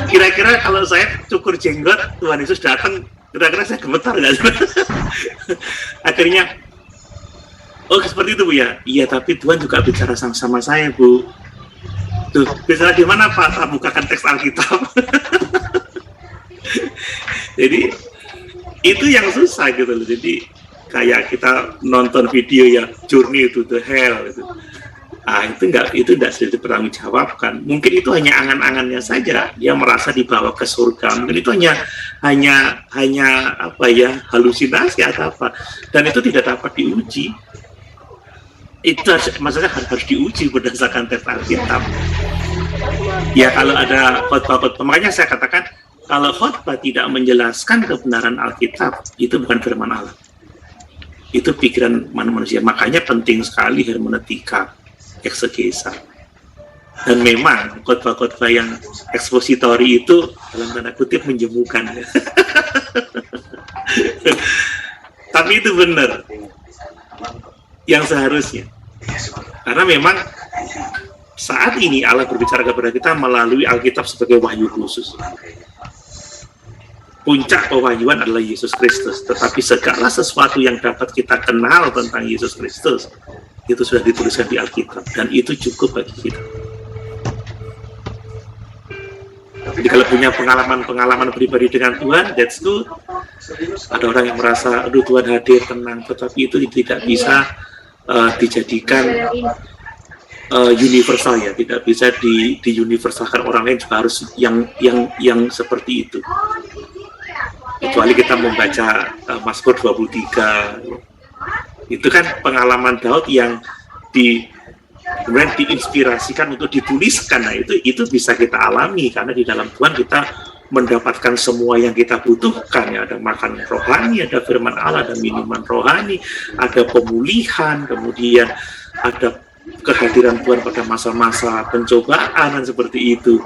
Kira-kira kalau saya cukur jenggot, Tuhan Yesus datang, kira-kira saya gemetar nggak? Akhirnya, oh seperti itu Bu ya? Iya, tapi Tuhan juga bicara sama saya Bu. Tuh, bicara di mana Pak? Saya bukakan teks Alkitab. Jadi, itu yang susah gitu loh. Jadi, kayak kita nonton video ya, Journey to the Hell gitu. Itu enggak sudah dipertanggungjawabkan. Mungkin itu hanya angan-angannya saja. Dia merasa dibawa ke surga. Mungkin itu hanya apa ya, halusinasi atau apa. Dan itu tidak dapat diuji. Itu maksudnya harus diuji berdasarkan teks Alkitab. Ya, kalau ada khotbah-khotbah, makanya saya katakan kalau khotbah tidak menjelaskan kebenaran Alkitab, itu bukan firman Allah. Itu pikiran manusia. Makanya penting sekali hermeneutika, eksegesa. Dan memang khotbah-khotbah yang ekspositori itu dalam tanda kutip menjemukan. Tapi itu benar yang seharusnya. Karena memang saat ini Allah berbicara kepada kita melalui Alkitab sebagai wahyu khusus. Puncak pewahyuan adalah Yesus Kristus, tetapi segala sesuatu yang dapat kita kenal tentang Yesus Kristus itu sudah dituliskan di Alkitab, dan itu cukup bagi kita. Jadi kalau punya pengalaman pribadi dengan Tuhan, that's good. Ada orang yang merasa, aduh Tuhan hadir, tenang, tetapi itu tidak bisa dijadikan universal ya, tidak bisa diuniversalkan. Orang lain juga harus yang seperti itu. Kecuali kita membaca Mazmur 23, itu kan pengalaman Daud yang kemudian diinspirasikan untuk dituliskan. Nah, itu bisa kita alami karena di dalam Tuhan kita mendapatkan semua yang kita butuhkan ya. Ada makan rohani, ada firman Allah, ada minuman rohani, ada pemulihan, kemudian ada kehadiran Tuhan pada masa-masa pencobaan dan seperti itu,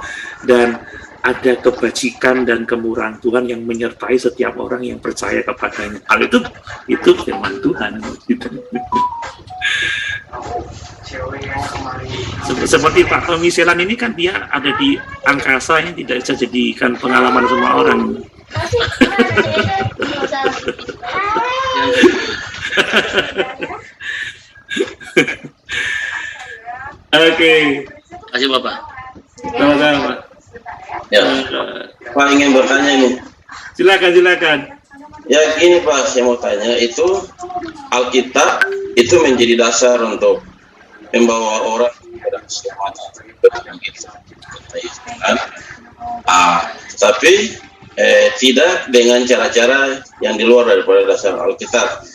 dan ada kebajikan dan kemurahan Tuhan yang menyertai setiap orang yang percaya kepadanya. Hal itu firman Tuhan. Seperti Pak Tommy Selan ini kan dia ada di angkasa, yang tidak bisa jadikan pengalaman semua orang. Oke. Terima kasih Bapak. Sama-sama. Ya, Pak ingin bertanya ini. Silakan. Ya gini Pak, saya mau tanya, itu Alkitab itu menjadi dasar untuk membawa orang kepada keselamatan yang kita kan? Tapi tidak dengan cara-cara yang di luar daripada dasar Alkitab.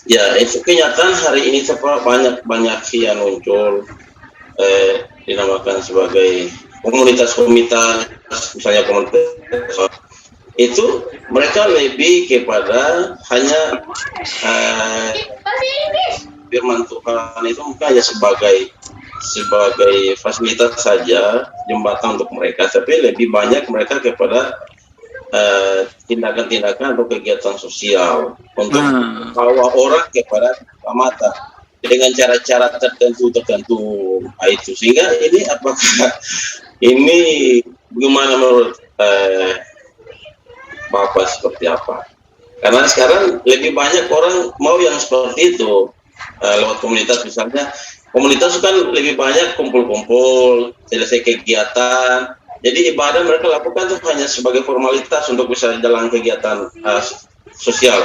Ya, itu kenyataan hari ini banyak yang muncul dinamakan sebagai komunitas, misalnya komunitas itu mereka lebih kepada hanya firman Tuhan itu bukan hanya sebagai sebagai fasilitas saja, jembatan untuk mereka, tapi lebih banyak mereka kepada tindakan-tindakan atau kegiatan sosial untuk membawa orang kepada keselamatan dengan cara-cara tertentu itu. Sehingga ini apakah ini bagaimana menurut Bapak seperti apa? Karena sekarang lebih banyak orang mau yang seperti itu lewat komunitas misalnya. Komunitas kan lebih banyak kumpul-kumpul, selesai kegiatan. Jadi ibadah mereka lakukan itu hanya sebagai formalitas untuk bisa jalan kegiatan sosial.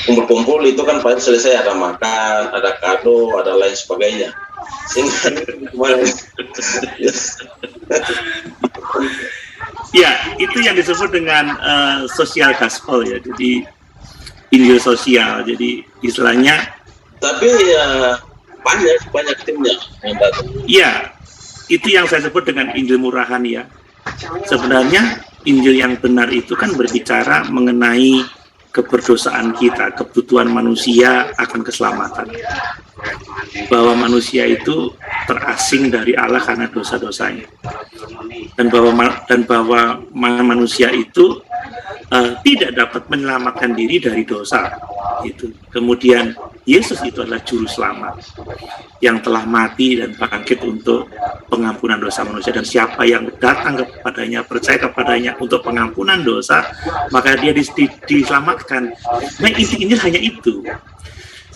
Kumpul-kumpul itu kan pasti selesai ada makan, ada kado, ada lain sebagainya. Ya, itu yang disebut dengan social gospel ya. Jadi Injil sosial. Jadi istilahnya. Tapi ya banyak timnya yang datang. Iya, itu yang saya sebut dengan Injil murahan ya. Sebenarnya Injil yang benar itu kan berbicara mengenai keberdosaan kita, kebutuhan manusia akan keselamatan. Bahwa manusia itu terasing dari Allah karena dosa-dosanya. Dan bahwa manusia itu tidak dapat menyelamatkan diri dari dosa. Gitu. Kemudian Yesus itu adalah juru selamat yang telah mati dan bangkit untuk pengampunan dosa manusia, dan siapa yang datang kepadanya, percaya kepadanya untuk pengampunan dosa, maka dia diselamatkan. Nah, intinya hanya itu.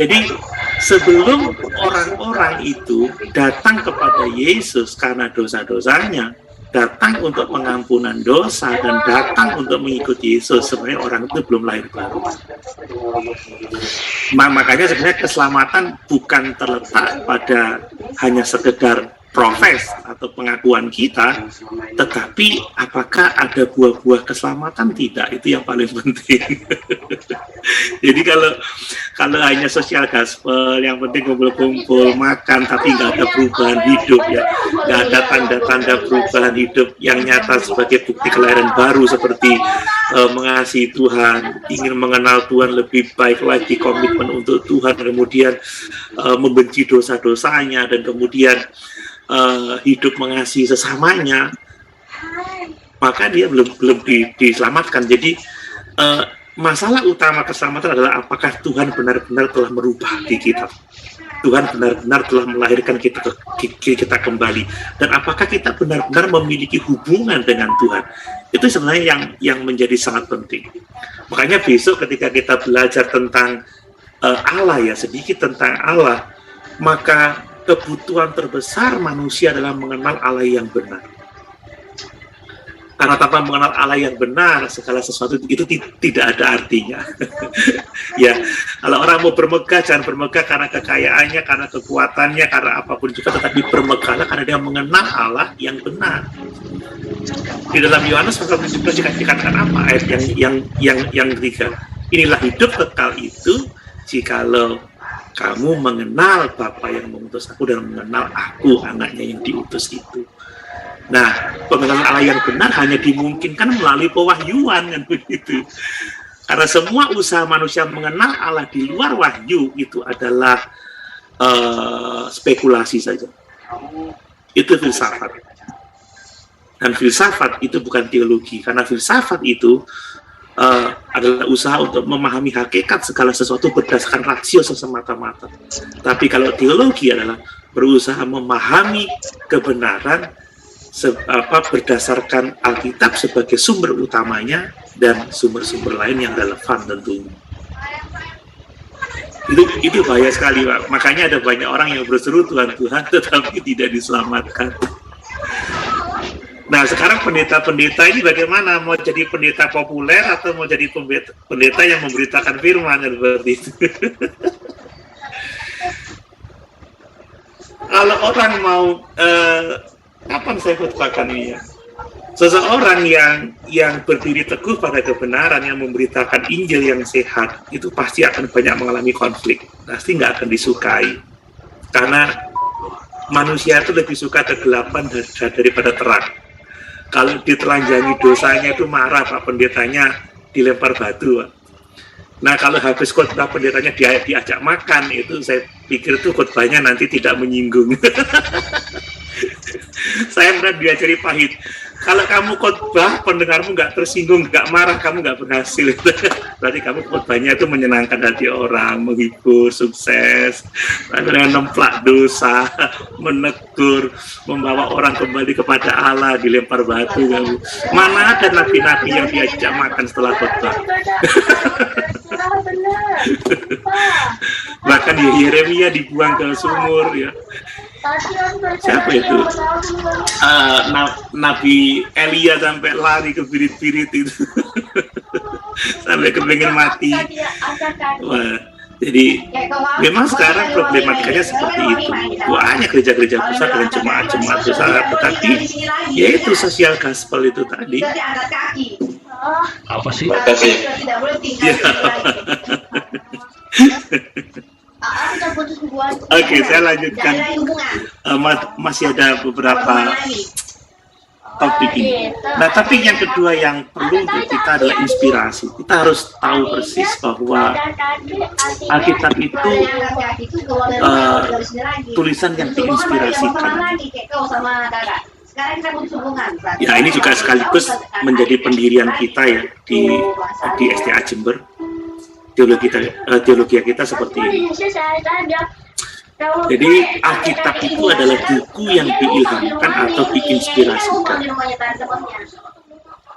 Jadi sebelum orang-orang itu datang kepada Yesus karena dosa-dosanya, datang untuk pengampunan dosa dan datang untuk mengikuti Yesus, sebenarnya orang itu belum lahir baru. Makanya sebenarnya keselamatan bukan terletak pada hanya sekedar profes atau pengakuan kita, tetapi apakah ada buah-buah keselamatan? Tidak, itu yang paling penting. Jadi kalau hanya sosial gospel, yang penting kumpul-kumpul makan, tapi nggak ada perubahan hidup ya, nggak ada tanda-tanda perubahan hidup yang nyata sebagai bukti kelahiran baru, seperti mengasihi Tuhan, ingin mengenal Tuhan lebih baik lagi, komitmen untuk Tuhan, kemudian membenci dosa-dosanya, dan kemudian hidup mengasihi sesamanya, maka dia belum diselamatkan. Jadi masalah utama keselamatan adalah apakah Tuhan benar-benar telah merubah hati kita, Tuhan benar-benar telah melahirkan kita kembali, dan apakah kita benar-benar memiliki hubungan dengan Tuhan. Itu sebenarnya yang menjadi sangat penting. Makanya besok ketika kita belajar tentang Allah ya, sedikit tentang Allah, maka kebutuhan terbesar manusia adalah mengenal Allah yang benar. Karena tanpa mengenal Allah yang benar, segala sesuatu itu tidak ada artinya. Ya, kalau orang mau bermegah, jangan bermegah karena kekayaannya, karena kekuatannya, karena apapun juga, tetapi bermegahlah karena dia mengenal Allah yang benar. Di dalam Yohanes pasal 17 dikatakan apa ayat yang ketiga? Inilah hidup kekal itu jikalau kamu mengenal Bapa yang mengutus aku dan mengenal aku, anaknya yang diutus itu. Nah, pengenalan Allah yang benar hanya dimungkinkan melalui pewahyuan, kan begitu. Karena semua usaha manusia mengenal Allah di luar wahyu itu adalah spekulasi saja. Itu filsafat. Dan filsafat itu bukan teologi, karena filsafat itu adalah usaha untuk memahami hakikat segala sesuatu berdasarkan rasio semata-mata. Tapi kalau teologi adalah berusaha memahami kebenaran berdasarkan Alkitab sebagai sumber utamanya dan sumber-sumber lain yang relevan tentunya. Itu bahaya sekali, Pak. Makanya ada banyak orang yang berseru Tuhan Tuhan tetapi tidak diselamatkan. Nah, sekarang pendeta-pendeta ini bagaimana? Mau jadi pendeta populer atau mau jadi pendeta yang memberitakan firman, seperti itu? Kalau orang mau, kapan saya katakan ini ya? Seseorang yang berdiri teguh pada kebenaran, yang memberitakan Injil yang sehat, itu pasti akan banyak mengalami konflik. Pasti nggak akan disukai. Karena manusia itu lebih suka kegelapan daripada terang. Kalau ditelanjangi dosanya itu marah, Pak, pendetanya dilempar batu, Pak. Nah, kalau habis khotbah penderanya diajak makan, itu saya pikir tuh khotbahnya nanti tidak menyinggung. Saya pernah diajari pahit. Kalau kamu khotbah, pendengarmu nggak tersinggung, nggak marah, kamu nggak berhasil. Berarti kamu khotbahnya itu menyenangkan hati orang, menghibur, sukses, nemplak dosa, menegur, membawa orang kembali kepada Allah, dilempar batu. Kamu. Mana ada nabi-nabi yang diajak makan setelah khotbah? Bahkan Yeremia dibuang ke sumur, ya. Siapa itu? Nabi Elia sampai lari ke birit-birit itu. Sampai kepengen mati. Wah, jadi memang sekarang problematikanya seperti itu. Banyak gereja-gereja besar dengan jemaat-jemaat besar, tetapi yaitu sosial gospel itu tadi. Apa sih? Ya. Oke, saya lanjutkan. Masih ada beberapa topik ini. Nah, tapi yang kedua yang perlu untuk kita adalah inspirasi. Kita harus tahu persis bahwa Alkitab itu tulisan yang diinspirasikan. Ya, ini juga sekaligus menjadi pendirian kita ya di STA Jember. Teologi kita seperti ini. Jadi Alkitab itu adalah buku yang diilhamkan atau diinspirasikan.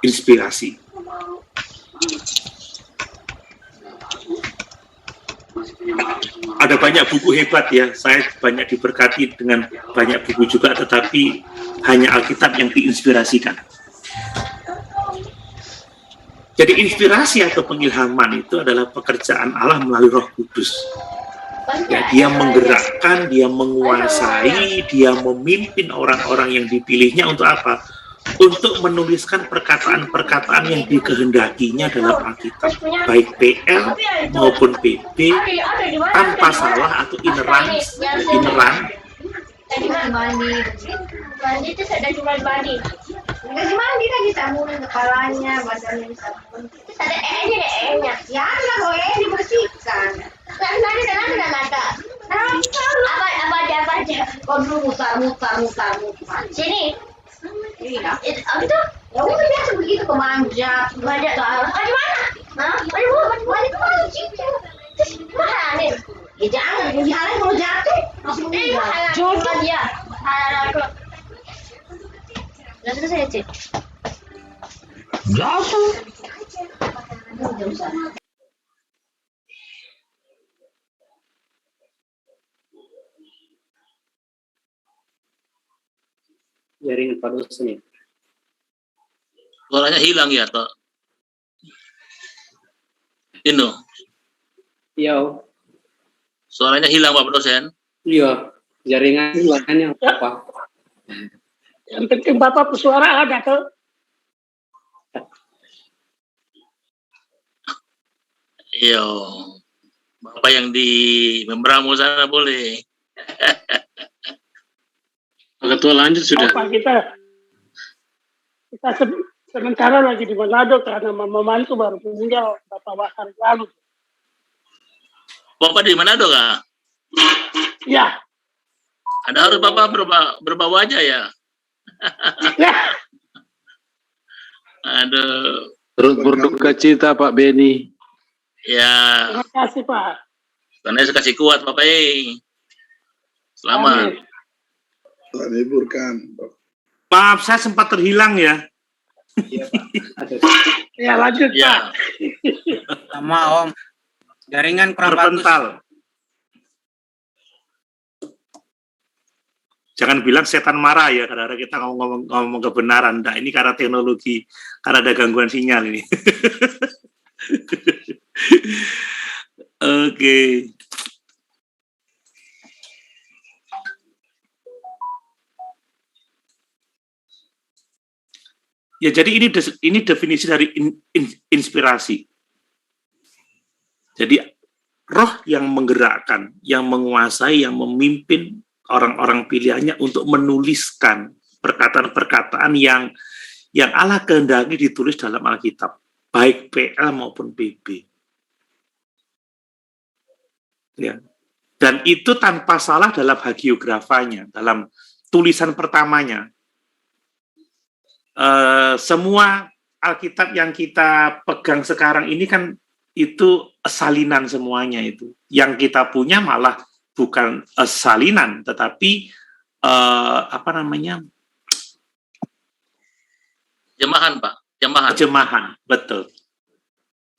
Inspirasi. Ada banyak buku hebat ya. Saya banyak diberkati dengan banyak buku juga, tetapi hanya Alkitab yang diinspirasikan. Jadi inspirasi atau pengilhaman itu adalah pekerjaan Allah melalui Roh Kudus. Ya, dia menggerakkan, dia menguasai, dia memimpin orang-orang yang dipilihnya untuk apa? Untuk menuliskan perkataan-perkataan yang dikehendakinya dalam Alkitab, baik PL maupun PB, tanpa salah atau ineran. Mandi itu ada cuma mandi. Nggak mandi lagi sabunin kepalanya, badannya disabun. Terus ada e-nya. Ya ada kok dibersihkan. Karena ada. Apa aja. Kau dulu mutar. Sini. Ini dah. Apa itu? Ya udah biasa begitu kemanjat. Manjat soal. Di mana? Nah, mandi ke mana sih? Terus mana nih? Ya jangan, jangan kalau jatuh langsung jodoh dia. Sudah selesai ya, Cik? Jatuh. Jaringan Pak dosen ya. Suaranya hilang ya, toh? Inu. Iya. Suaranya hilang Pak dosen. Iya. Jaringannya apa? Yang penting Bapak bersuara ada tuh. Iya. Bapak yang di Membramo sana boleh. Pak Ketua lanjut sudah. Bapak kita sementara lagi di Manado karena membantu baru meninggal beberapa hari lalu. Bapak di Manado kah? Ya. Ada harus Bapak berubah wajah ya? Ya. Aduh. Turut berduka cita Pak Beni. Ya. Terima kasih Pak. Karena kasih kuat Bapak. Selamat. Amin. Tuhan hiburkan. Maaf, saya sempat terhilang ya. Iya Pak. Ya lanjut Ya. Pak. Sama Om. Jaringan kurang bagus. Terpental. Jangan bilang setan marah ya, karena kita ngomong kebenaran. Nah, ini karena teknologi, karena ada gangguan sinyal ini. Oke. Ya, jadi ini definisi dari inspirasi. Jadi roh yang menggerakkan, yang menguasai, yang memimpin orang-orang pilihannya untuk menuliskan perkataan-perkataan yang Allah kehendaki ditulis dalam Alkitab, baik PL maupun PB. Ya. Dan itu tanpa salah dalam hagiografanya, dalam tulisan pertamanya. Semua Alkitab yang kita pegang sekarang ini kan itu salinan semuanya itu. Yang kita punya malah bukan salinan, tetapi Jemahan, Pak. Terjemahan, betul.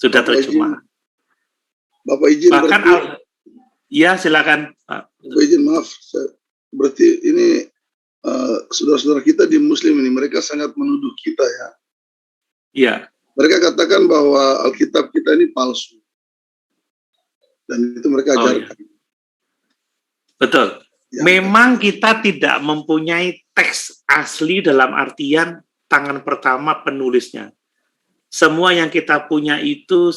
Sudah terjemahan. Bapak izin Bahkan berarti, ya silakan Pak. Bapak izin maaf, berarti ini saudara-saudara kita di Muslim ini mereka sangat menuduh kita ya. Iya. Mereka katakan bahwa Alkitab kita ini palsu. Dan itu mereka ajarkan. Iya. Betul. Ya. Memang kita tidak mempunyai teks asli dalam artian tangan pertama penulisnya. Semua yang kita punya itu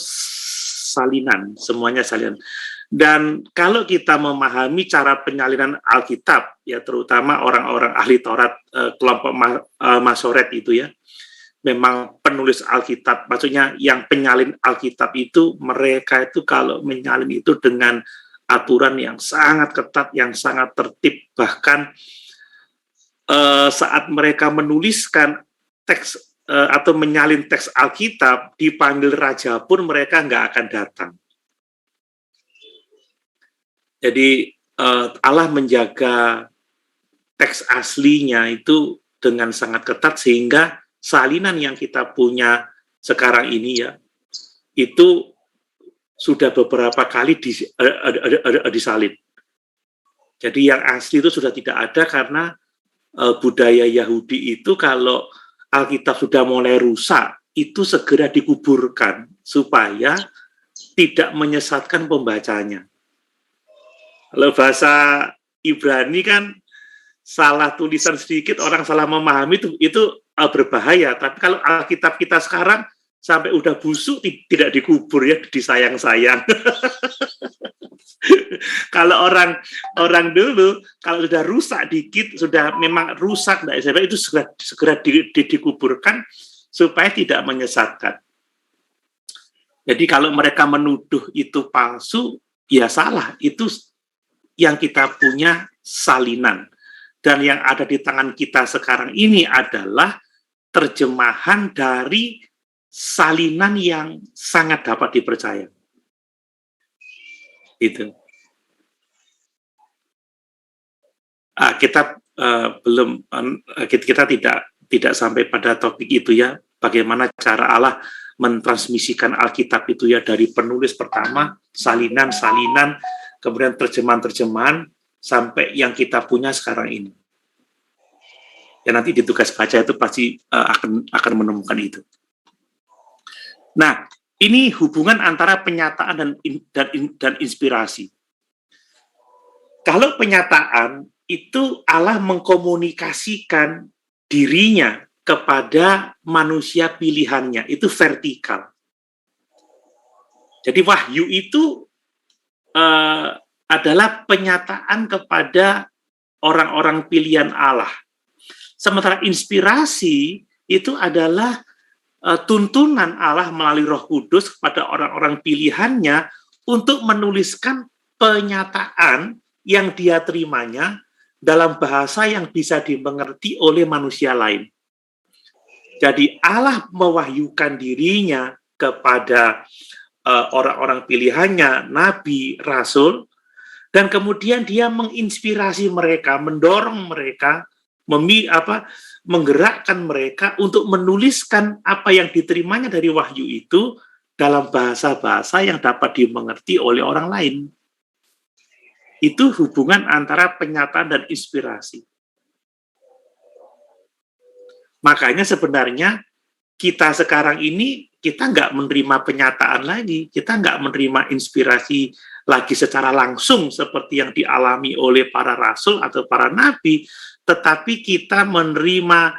salinan, semuanya salinan. Dan kalau kita memahami cara penyalinan Alkitab, ya terutama orang-orang ahli Taurat, kelompok Masoret itu ya, memang penulis Alkitab, maksudnya yang penyalin Alkitab itu, mereka itu kalau menyalin itu dengan aturan yang sangat ketat, yang sangat tertib, bahkan saat mereka menuliskan teks atau menyalin teks Alkitab, dipanggil raja pun mereka nggak akan datang. Jadi Allah menjaga teks aslinya itu dengan sangat ketat sehingga salinan yang kita punya sekarang ini ya, itu sudah beberapa kali disalin. Jadi yang asli itu sudah tidak ada karena budaya Yahudi itu kalau Alkitab sudah mulai rusak, itu segera dikuburkan supaya tidak menyesatkan pembacanya. Kalau bahasa Ibrani kan salah tulisan sedikit orang salah memahami itu berbahaya. Tapi kalau Alkitab kita sekarang sampai udah busuk tidak dikubur ya, disayang-sayang. Kalau orang dulu kalau sudah rusak dikit, sudah memang rusak itu segera dikuburkan supaya tidak menyesatkan. Jadi kalau mereka menuduh itu palsu, ya salah. Itu yang kita punya salinan. Dan yang ada di tangan kita sekarang ini adalah terjemahan dari salinan yang sangat dapat dipercaya. Itu. Kita kita tidak sampai pada topik itu ya. Bagaimana cara Allah mentransmisikan Alkitab itu ya dari penulis pertama, salinan, kemudian terjemahan sampai yang kita punya sekarang ini. Ya nanti di tugas baca itu pasti akan menemukan itu. Nah, ini hubungan antara penyataan dan inspirasi. Kalau penyataan itu Allah mengkomunikasikan dirinya kepada manusia pilihannya, itu vertikal. Jadi wahyu itu adalah penyataan kepada orang-orang pilihan Allah. Sementara inspirasi itu adalah tuntunan Allah melalui Roh Kudus kepada orang-orang pilihannya untuk menuliskan penyataan yang dia terimanya dalam bahasa yang bisa dimengerti oleh manusia lain. Jadi Allah mewahyukan dirinya kepada orang-orang pilihannya, nabi, rasul, dan kemudian dia menginspirasi mereka, mendorong mereka, menggerakkan mereka untuk menuliskan apa yang diterimanya dari wahyu itu dalam bahasa-bahasa yang dapat dimengerti oleh orang lain. Itu hubungan antara penyataan dan inspirasi. Makanya sebenarnya kita sekarang ini, kita nggak menerima penyataan lagi, kita nggak menerima inspirasi lagi secara langsung seperti yang dialami oleh para rasul atau para nabi, tetapi kita menerima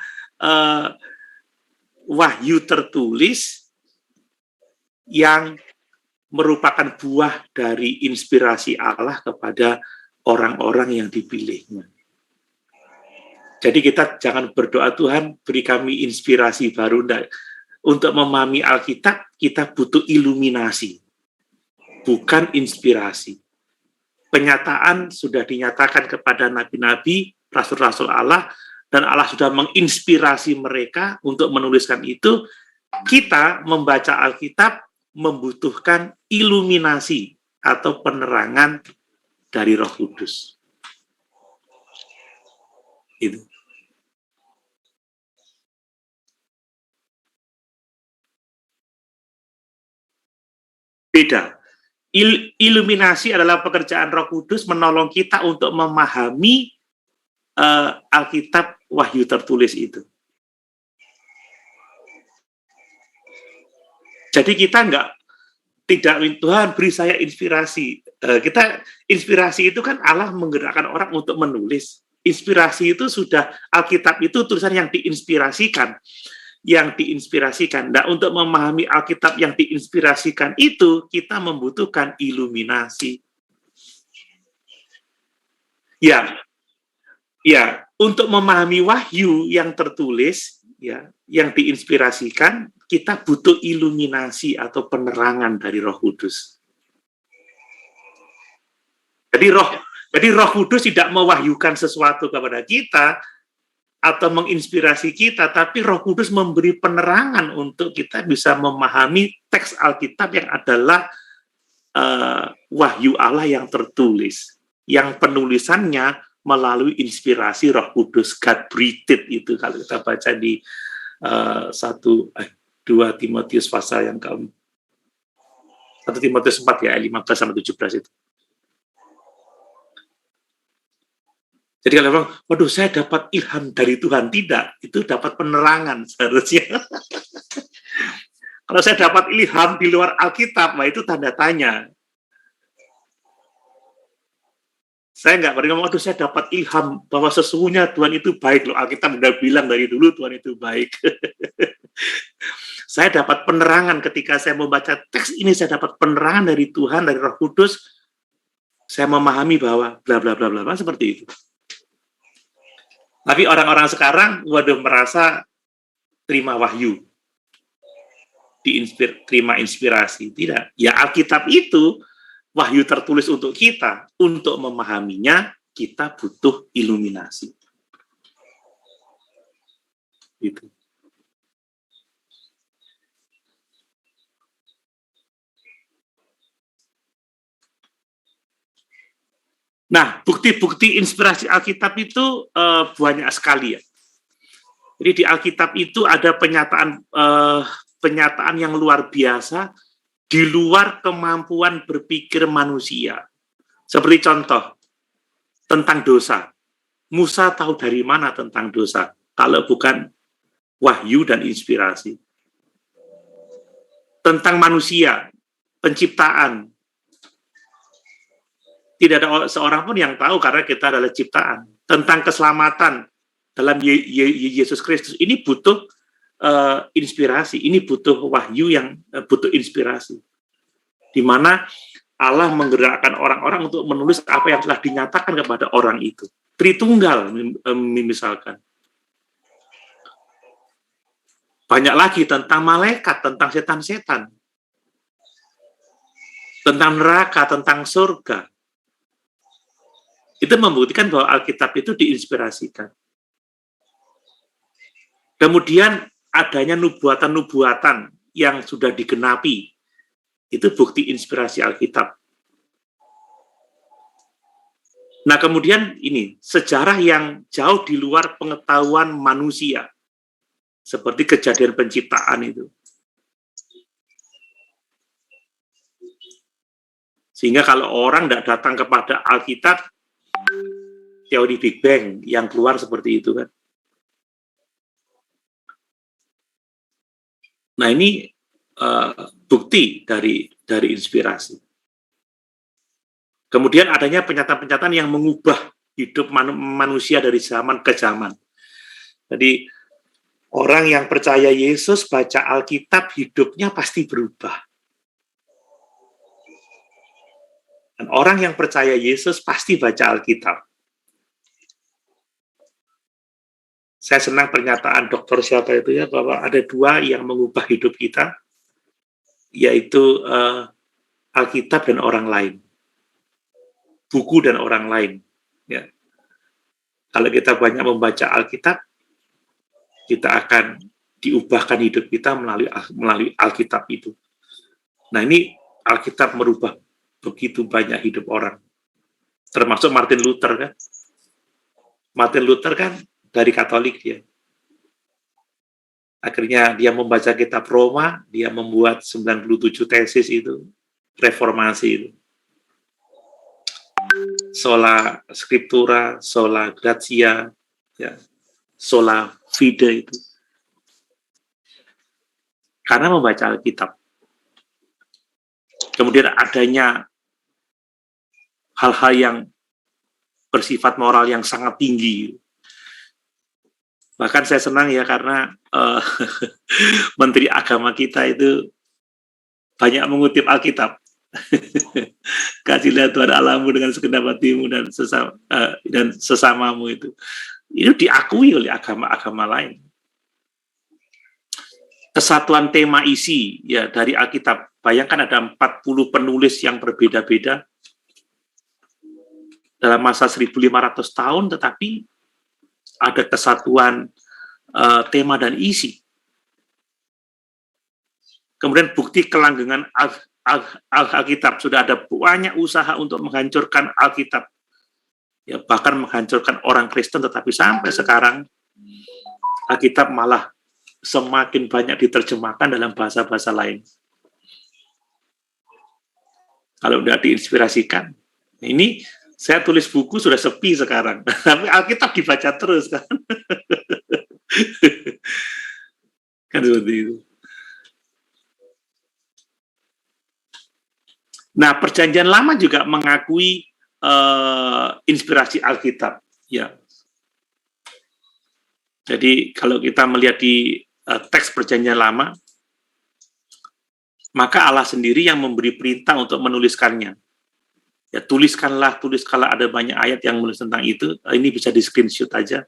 wahyu tertulis yang merupakan buah dari inspirasi Allah kepada orang-orang yang dipilihnya. Jadi kita jangan berdoa, Tuhan beri kami inspirasi baru. Untuk memahami Alkitab, kita butuh iluminasi, bukan inspirasi. penyataan sudah dinyatakan kepada nabi-nabi, rasul-rasul Allah, dan Allah sudah menginspirasi mereka untuk menuliskan itu. Kita membaca Alkitab membutuhkan iluminasi atau penerangan dari Roh Kudus. Itu. Beda. Iluminasi adalah pekerjaan Roh Kudus menolong kita untuk memahami Alkitab wahyu tertulis itu. Jadi kita tidak Tuhan beri saya inspirasi. Kita inspirasi itu kan Allah menggerakkan orang untuk menulis. Inspirasi itu sudah Alkitab itu tulisan yang diinspirasikan. Nah, untuk memahami Alkitab yang diinspirasikan itu, kita membutuhkan iluminasi. Ya, untuk memahami wahyu yang tertulis, ya, yang diinspirasikan, kita butuh iluminasi atau penerangan dari Roh Kudus. Jadi Roh Kudus tidak mewahyukan sesuatu kepada kita atau menginspirasi kita, tapi Roh Kudus memberi penerangan untuk kita bisa memahami teks Alkitab yang adalah wahyu Allah yang tertulis, yang penulisannya melalui inspirasi Roh Kudus, God breathed itu kalau kita baca di 2 Timotius pasal yang ke 1 Timotius 4 ya, 15-17 itu. Jadi kalau orang, waduh saya dapat ilham dari Tuhan, tidak, itu dapat penerangan seharusnya. Kalau saya dapat ilham di luar Alkitab, nah itu tanda tanya. Saya nggak pernah ngomong, waduh saya dapat ilham bahwa sesungguhnya Tuhan itu baik loh. Alkitab udah bilang dari dulu Tuhan itu baik. Saya dapat penerangan ketika saya membaca teks ini, saya dapat penerangan dari Tuhan, dari Roh Kudus. Saya memahami bahwa bla bla bla bla seperti itu. Tapi orang-orang sekarang waduh merasa terima wahyu, terima inspirasi. Tidak. Ya Alkitab itu wahyu tertulis untuk kita. Untuk memahaminya, kita butuh iluminasi. Gitu. Nah, bukti-bukti inspirasi Alkitab itu banyak sekali ya. Jadi di Alkitab itu ada penyataan yang luar biasa di luar kemampuan berpikir manusia. Seperti contoh tentang dosa. Musa tahu dari mana tentang dosa kalau bukan wahyu dan inspirasi. Tentang manusia, penciptaan. Tidak ada seorang pun yang tahu karena kita adalah ciptaan. Tentang keselamatan dalam Yesus Kristus, ini butuh inspirasi, ini butuh wahyu yang butuh inspirasi. Di mana Allah menggerakkan orang-orang untuk menulis apa yang telah dinyatakan kepada orang itu. Tritunggal misalkan. Banyak lagi tentang malaikat, tentang setan-setan. Tentang neraka, tentang surga. Itu membuktikan bahwa Alkitab itu diinspirasikan. Kemudian adanya nubuatan-nubuatan yang sudah digenapi. Itu bukti inspirasi Alkitab. Nah, kemudian ini, sejarah yang jauh di luar pengetahuan manusia. Seperti kejadian penciptaan itu. Sehingga kalau orang tidak datang kepada Alkitab, teori Big Bang yang keluar seperti itu kan. Nah ini bukti dari inspirasi. Kemudian adanya penyataan-penyataan yang mengubah hidup manusia dari zaman ke zaman. Jadi orang yang percaya Yesus baca Alkitab hidupnya pasti berubah. Dan orang yang percaya Yesus pasti baca Alkitab. Saya senang pernyataan dokter siapa itu ya, bahwa ada dua yang mengubah hidup kita, yaitu Alkitab dan orang lain. buku dan orang lain. Ya. Kalau kita banyak membaca Alkitab, kita akan diubahkan hidup kita melalui Alkitab itu. Nah, ini Alkitab merubah begitu banyak hidup orang. Termasuk Martin Luther kan. Martin Luther kan dari Katolik dia. Akhirnya dia membaca kitab Roma, dia membuat 97 tesis itu, reformasi itu. Sola Scriptura, Sola Gratia, ya, Sola Fide itu. Karena membaca Alkitab. Kemudian adanya hal-hal yang bersifat moral yang sangat tinggi. Bahkan saya senang ya karena Menteri Agama kita itu banyak mengutip Alkitab. Kasihlah Tuhan Allahmu dengan segenap hatimu dan sesamamu itu. Itu diakui oleh agama-agama lain. Kesatuan tema isi ya dari Alkitab. Bayangkan ada 40 penulis yang berbeda-beda dalam masa 1500 tahun, tetapi ada kesatuan tema dan isi. Kemudian bukti kelanggengan Alkitab, sudah ada banyak usaha untuk menghancurkan Alkitab, ya bahkan menghancurkan orang Kristen, tetapi sampai sekarang Alkitab malah semakin banyak diterjemahkan dalam bahasa-bahasa lain. Kalau udah diinspirasikan, ini saya tulis buku sudah sepi sekarang, tapi Alkitab dibaca terus kan. Kan seperti itu. Nah, Perjanjian Lama juga mengakui inspirasi Alkitab, ya. Jadi kalau kita melihat di teks Perjanjian Lama, maka Allah sendiri yang memberi perintah untuk menuliskannya. Ya, tuliskanlah, ada banyak ayat yang menulis tentang itu. Ini bisa di screenshot aja.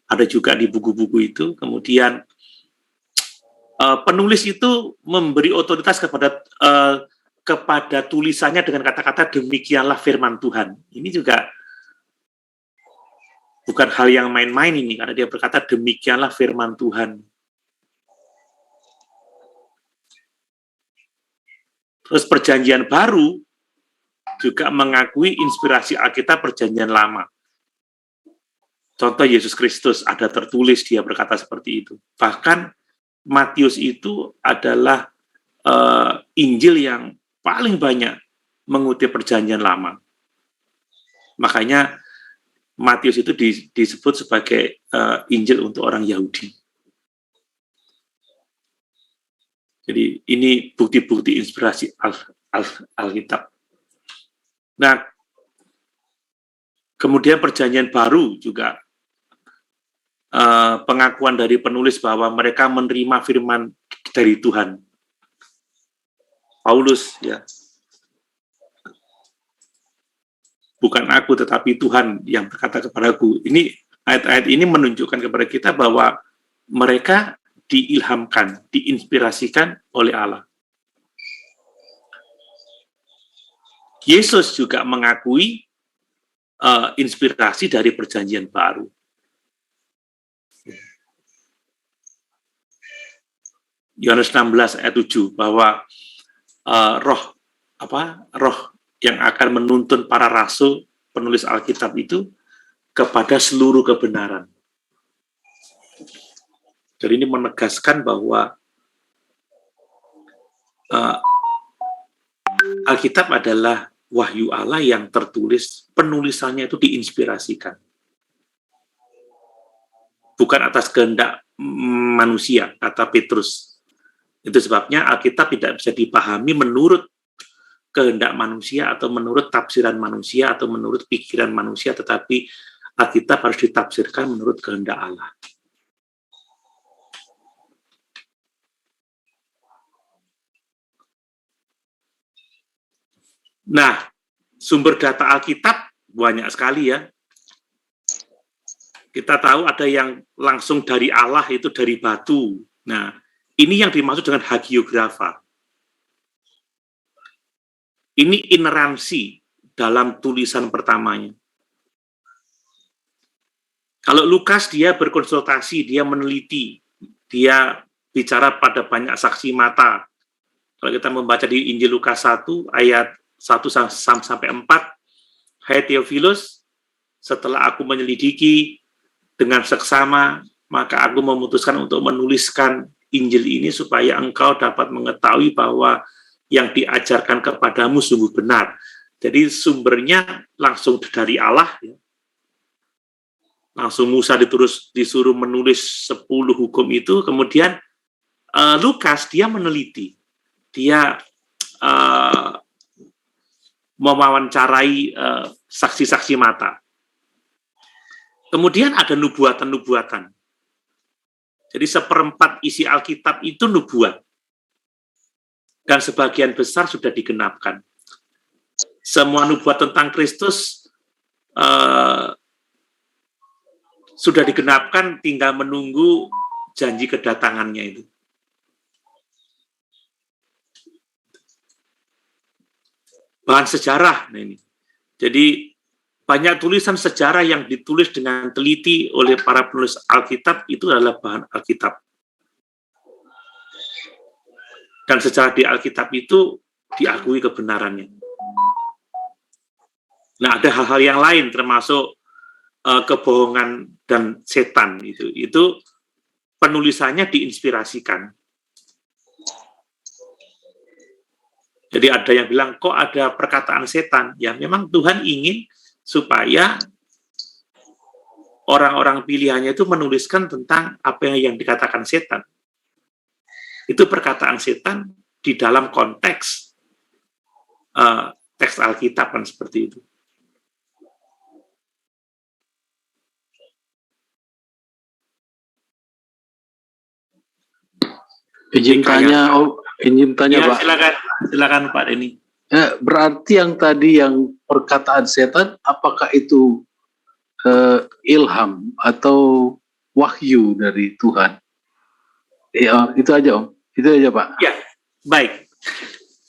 Ada juga di buku-buku itu. Kemudian penulis itu memberi otoritas kepada tulisannya dengan kata-kata demikianlah firman Tuhan. Ini juga bukan hal yang main-main ini, karena dia berkata demikianlah firman Tuhan. Terus Perjanjian Baru juga mengakui inspirasi Alkitab Perjanjian Lama. Contoh Yesus Kristus ada tertulis, dia berkata seperti itu. Bahkan Matius itu adalah Injil yang paling banyak mengutip Perjanjian Lama. Makanya Matius itu disebut sebagai Injil untuk orang Yahudi. Jadi ini bukti-bukti inspirasi Alkitab. Nah, kemudian Perjanjian Baru juga pengakuan dari penulis bahwa mereka menerima firman dari Tuhan. Paulus, ya, bukan aku tetapi Tuhan yang berkata kepadaku. Ini ayat-ayat ini menunjukkan kepada kita bahwa mereka diilhamkan, diinspirasikan oleh Allah. Yesus juga mengakui inspirasi dari Perjanjian Baru. Yohanes 16 ayat 7 bahwa roh yang akan menuntun para rasul penulis Alkitab itu kepada seluruh kebenaran. Jadi ini menegaskan bahwa Alkitab adalah wahyu Allah yang tertulis, penulisannya itu diinspirasikan. Bukan atas kehendak manusia, kata Petrus. Itu sebabnya Alkitab tidak bisa dipahami menurut kehendak manusia atau menurut tafsiran manusia atau menurut pikiran manusia, tetapi Alkitab harus ditafsirkan menurut kehendak Allah. Nah, sumber data Alkitab banyak sekali ya. Kita tahu ada yang langsung dari Allah, itu dari batu. Nah, ini yang dimaksud dengan hagiografa. Ini ineransi dalam tulisan pertamanya. Kalau Lukas dia berkonsultasi, dia meneliti, dia bicara pada banyak saksi mata. Kalau kita membaca di Injil Lukas 1 ayat 1 sampai 4, hai Theophilus, setelah aku menyelidiki dengan seksama, maka aku memutuskan untuk menuliskan Injil ini supaya engkau dapat mengetahui bahwa yang diajarkan kepadamu sungguh benar. Jadi sumbernya langsung dari Allah. Ya. Langsung Musa disuruh menulis 10 hukum itu, kemudian Lukas dia meneliti. Dia mewawancarai saksi-saksi mata. Kemudian ada nubuatan-nubuatan. Jadi 1/4 isi Alkitab itu nubuat. Dan sebagian besar sudah digenapkan. Semua nubuat tentang Kristus sudah digenapkan, tinggal menunggu janji kedatangannya itu. Bahan sejarah, nah ini. Jadi banyak tulisan sejarah yang ditulis dengan teliti oleh para penulis Alkitab itu adalah bahan Alkitab. Dan sejarah di Alkitab itu diakui kebenarannya. Nah, ada hal-hal yang lain termasuk kebohongan dan setan itu penulisannya diinspirasikan. Jadi ada yang bilang, kok ada perkataan setan? Ya memang Tuhan ingin supaya orang-orang pilihannya itu menuliskan tentang apa yang dikatakan setan. Itu perkataan setan di dalam konteks teks Alkitab kan seperti itu. Izin tanya Ya, Pak. Silakan Pak Denny. Berarti yang tadi yang perkataan setan, apakah itu ilham atau wahyu dari Tuhan? Ya, itu aja Om. Itu aja Pak. Ya, baik.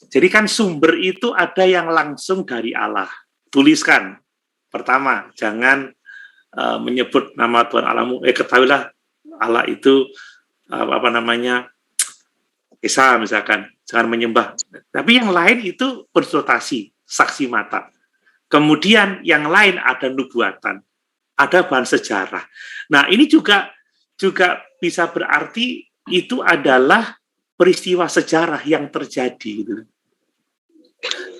Jadi kan sumber itu ada yang langsung dari Allah. Tuliskan. Pertama, jangan menyebut nama Tuhan Allahmu. Ketahuilah Allah itu Esa misalkan, jangan menyembah. Tapi yang lain itu konsultasi, saksi mata. Kemudian yang lain ada nubuatan, ada bahan sejarah. Nah ini juga bisa berarti itu adalah peristiwa sejarah yang terjadi. Gitu.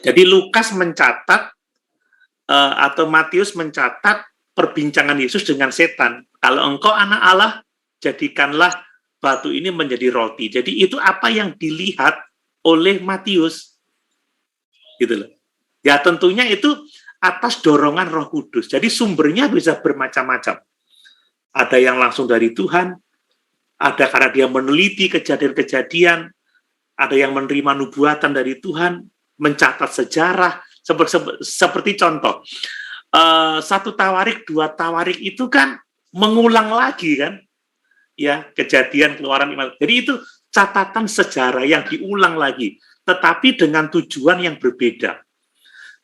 Jadi Lukas mencatat atau Matius mencatat perbincangan Yesus dengan setan. Kalau engkau anak Allah, jadikanlah batu ini menjadi roti. Jadi itu apa yang dilihat oleh Matius. Gitu loh. Ya tentunya itu atas dorongan Roh Kudus. Jadi sumbernya bisa bermacam-macam. Ada yang langsung dari Tuhan, ada karena dia meneliti kejadian-kejadian, ada yang menerima nubuatan dari Tuhan, mencatat sejarah, seperti contoh. 1 Tawarik, 2 Tawarik itu kan mengulang lagi kan, ya kejadian Keluaran 5. Jadi itu catatan sejarah yang diulang lagi, tetapi dengan tujuan yang berbeda.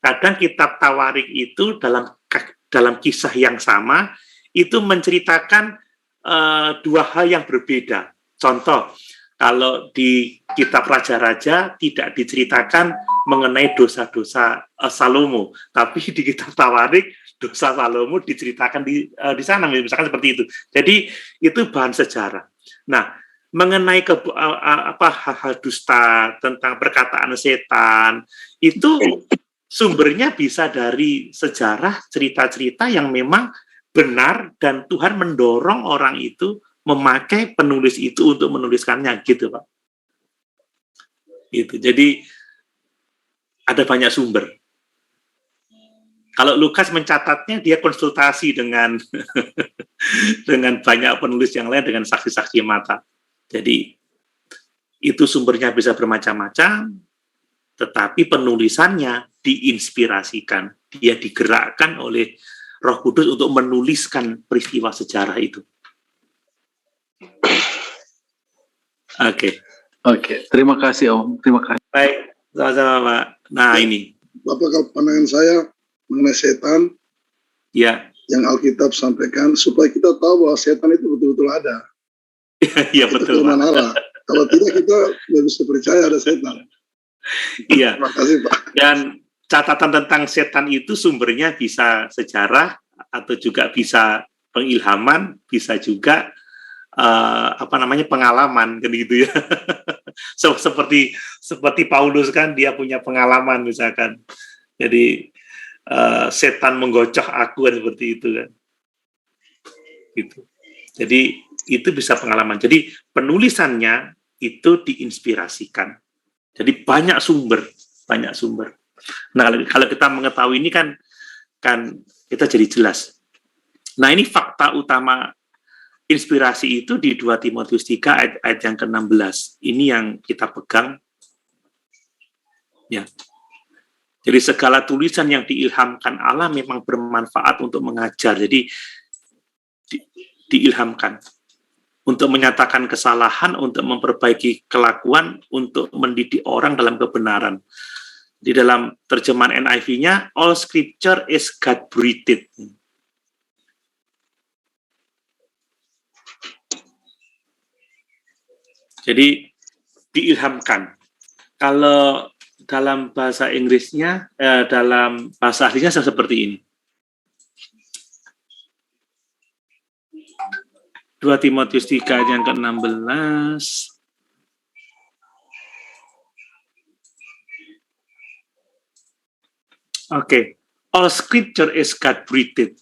Kadang kitab Tawarik itu dalam kisah yang sama itu menceritakan 2 hal yang berbeda. Contoh, kalau di kitab Raja-Raja tidak diceritakan mengenai dosa-dosa Salomo, tapi di kitab Tawarik dosa Salomo diceritakan di sana, misalkan seperti itu. Jadi itu bahan sejarah. Nah, mengenai hal-hal dusta tentang perkataan setan itu sumbernya bisa dari sejarah, cerita-cerita yang memang benar dan Tuhan mendorong orang itu memakai penulis itu untuk menuliskannya, gitu Pak. Gitu. Jadi ada banyak sumber. Kalau Lukas mencatatnya, dia konsultasi dengan dengan banyak penulis yang lain, dengan saksi-saksi mata. Jadi itu sumbernya bisa bermacam-macam, tetapi penulisannya diinspirasikan, dia digerakkan oleh Roh Kudus untuk menuliskan peristiwa sejarah itu. Oke. Terima kasih Om. Terima kasih. Baik, sama-sama Pak. Nah ini Bapak kalau pandangan saya mengenai setan Ya, yang Alkitab sampaikan supaya kita tahu bahwa setan itu betul-betul ada. iya Itu betul, firman Pak. Allah. Kalau tidak kita nggak bisa percaya ada setan. Iya. Terima kasih Pak. Dan catatan tentang setan itu sumbernya bisa sejarah atau juga bisa pengilhaman, bisa juga pengalaman kan gitu ya. seperti Paulus kan, dia punya pengalaman misalkan. Jadi setan menggocoh aku kan, seperti itu kan. Gitu. Jadi itu bisa pengalaman. Jadi penulisannya itu diinspirasikan. Jadi banyak sumber. Nah, kalau kita mengetahui ini kan kita jadi jelas. Nah, ini fakta utama inspirasi itu di 2 Timotius 3 ayat yang ke-16. Ini yang kita pegang. Ya. Jadi segala tulisan yang diilhamkan Allah memang bermanfaat untuk mengajar. Jadi diilhamkan untuk menyatakan kesalahan, untuk memperbaiki kelakuan, untuk mendidik orang dalam kebenaran. Di dalam terjemahan NIV-nya, all scripture is God-breathed. Jadi diilhamkan. Kalau dalam bahasa Inggrisnya, dalam bahasa aslinya seperti ini. 2 Timotius 3 yang ke-16. Oke. All scripture is God-breathed.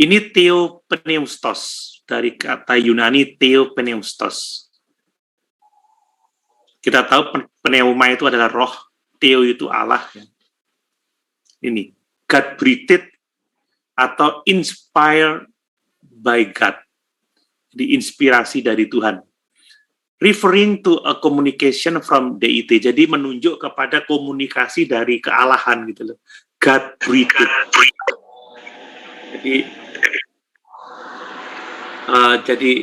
Ini theopneustos, dari kata Yunani theopneustos. Kita tahu pneuma itu adalah roh, theo itu Allah. Ini God-breathed atau inspired by God. Diinspirasi dari Tuhan. Referring to a communication from deity. Jadi menunjuk kepada komunikasi dari kealahan gitu loh. God-breathed. Jadi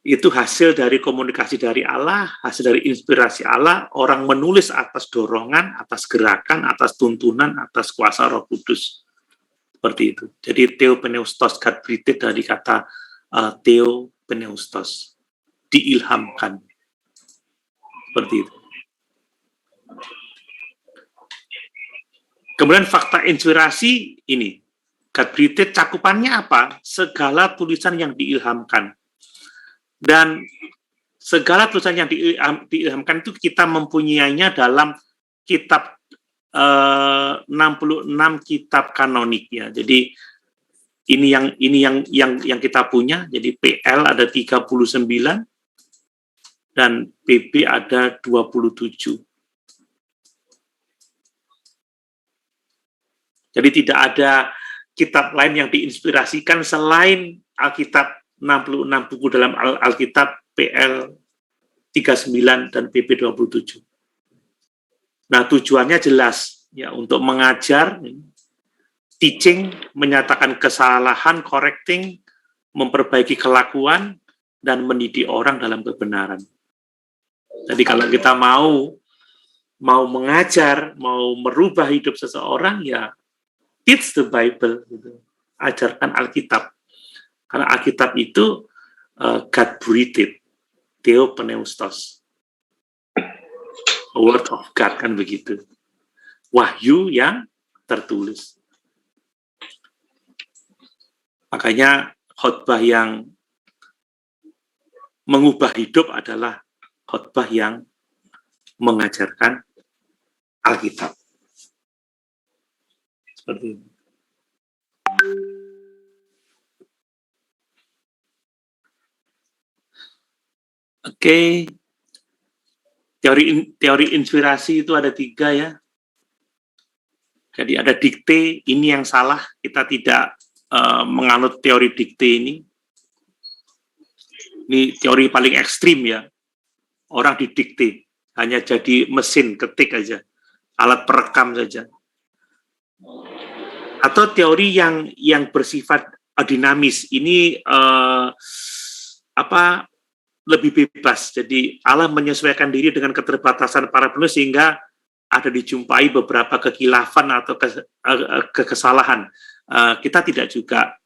itu hasil dari komunikasi dari Allah, hasil dari inspirasi Allah. Orang menulis atas dorongan, atas gerakan, atas tuntunan, atas kuasa Roh Kudus. Seperti itu. Jadi theopneustos, God-breathed dari kata theopneustos, diilhamkan. Seperti itu. Kemudian fakta inspirasi ini, God-breathed cakupannya apa? Segala tulisan yang diilhamkan. Dan segala tulisan yang diilhamkan itu kita mempunyainya dalam kitab 66 kitab kanonik ya. Jadi ini yang kita punya. Jadi PL ada 39 dan PB ada 27. Jadi tidak ada kitab lain yang diinspirasikan selain Alkitab 66 buku dalam Alkitab, PL 39 dan PB 27. Nah, tujuannya jelas ya, untuk mengajar, teaching, menyatakan kesalahan, correcting, memperbaiki kelakuan dan mendidik orang dalam kebenaran. Jadi kalau kita mau mengajar, mau merubah hidup seseorang, ya teach the Bible, gitu. Ajarkan Alkitab. Karena Alkitab itu God-breathed, theopneustos, word of God, kan begitu. Wahyu yang tertulis. Makanya khotbah yang mengubah hidup adalah khotbah yang mengajarkan Alkitab. Seperti itu. Oke. Teori inspirasi itu ada 3 ya. Jadi ada dikte, ini yang salah, kita tidak menganut teori dikte ini. Ini teori paling ekstrim ya. Orang didikte, hanya jadi mesin ketik aja, alat perekam saja. Atau teori yang bersifat dinamis, ini lebih bebas. Jadi Allah menyesuaikan diri dengan keterbatasan para penulis sehingga ada dijumpai beberapa kekilafan atau kesalahan. Kita tidak juga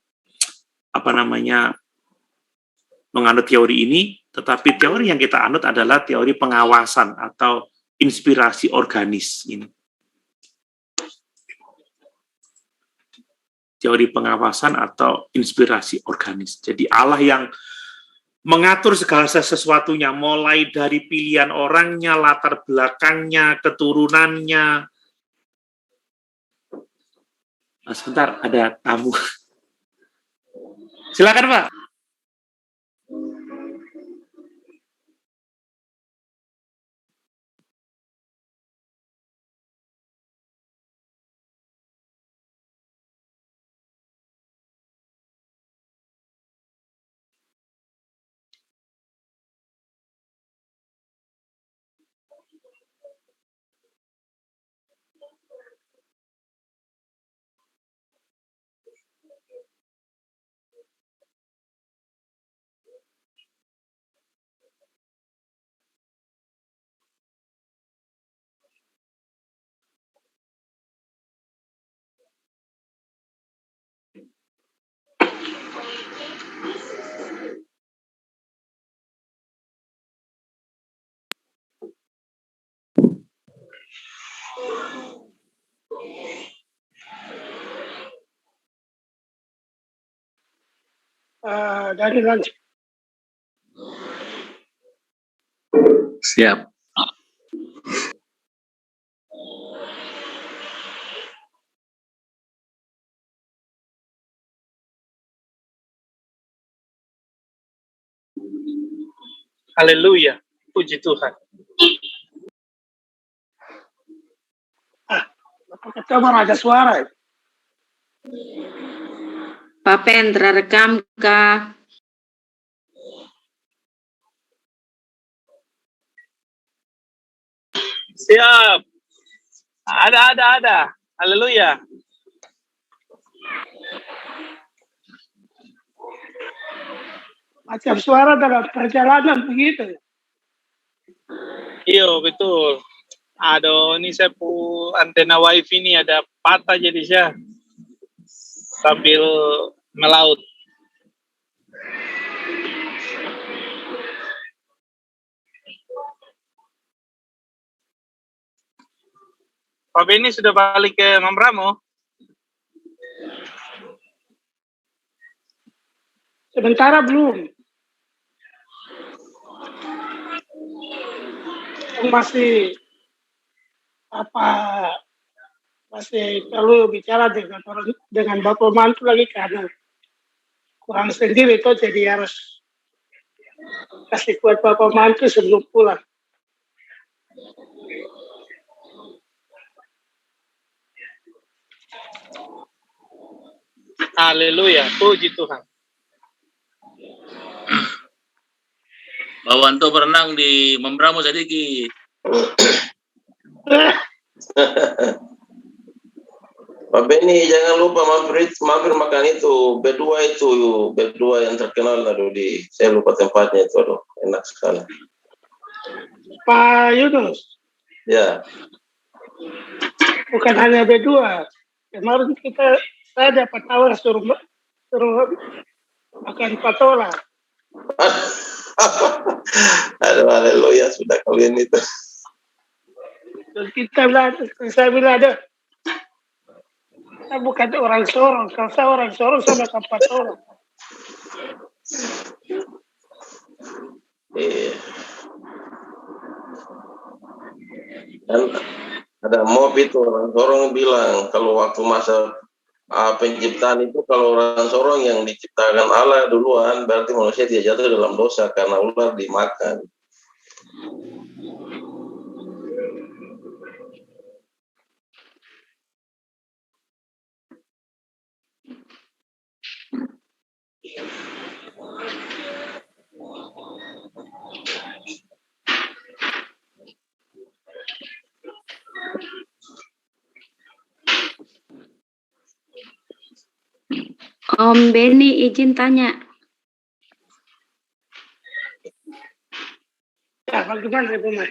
menganut teori ini, tetapi teori yang kita anut adalah teori pengawasan atau inspirasi organis ini. Teori pengawasan atau inspirasi organis. Jadi Allah yang mengatur segala sesuatunya, mulai dari pilihan orangnya, latar belakangnya, keturunannya. Sebentar, ada tamu. Silakan, Pak. Dari lanjut. Siap. Haleluya, puji Tuhan. Bapak Ketua ada suara. Pak Pendra rekam kah? Siap. Ada. Haleluya. Macam suara dalam perjalanan begitu. Iya, betul. Aduh, ini saya antena wifi ini ada patah jadi saya sambil melaut. Pak Beni sudah balik ke Mambramo? Sementara belum. Masih perlu bicara dengan Bapak Mantu lagi karena kurang sendiri itu, jadi harus kasih kuat Bapak Mantu sebelum pulang. Haleluya, puji Tuhan. Pak Wanto berenang di Membramo sedikit. Pak Beni, jangan lupa mampir makan itu B2 yang terkenal di saya lupa tempatnya itu, aduh, enak sekali. Pak Yunus. Ya. Bukan hanya B2. Kemarin saya dapat tawar suruh makan patola. Aduh, haleluya, sudah kalian itu. Dan saya bilang ada. Saya bukan orang Sorong. Kalau saya orang Sorong, saya makan patola. Iya. Dan ada mob itu orang Sorong bilang kalau waktu masa penciptaan itu, kalau orang Sorong yang diciptakan Allah duluan, berarti manusia tidak jatuh dalam dosa karena ular dimakan. Om Beni izin tanya. Ya, bagaimana Ibu Mai?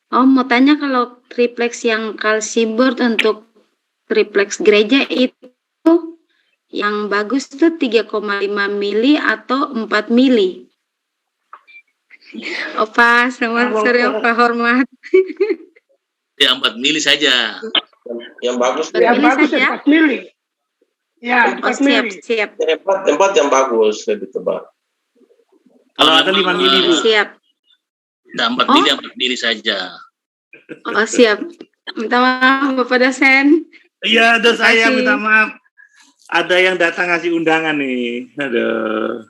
Om mau tanya kalau triplex yang kalsiboard untuk triplex gereja itu yang bagus tuh 3,5 mili atau 4 mili? Opa, selamat sore Opa, hormat. Ya 4 mili saja. Yang bagus Yang Mili bagus saja? 4 mili. Ya, Oh, 4 mili. siap. tempat yang bagus lebih tebal. Kalau ada 5 mili, Bu. Siap. Nah, 4 mili, 4 mili saja. Oh, siap. Minta maaf Bapak dosen. Iya, ada saya Makasih. minta maaf. Ada yang datang ngasih undangan nih. Aduh.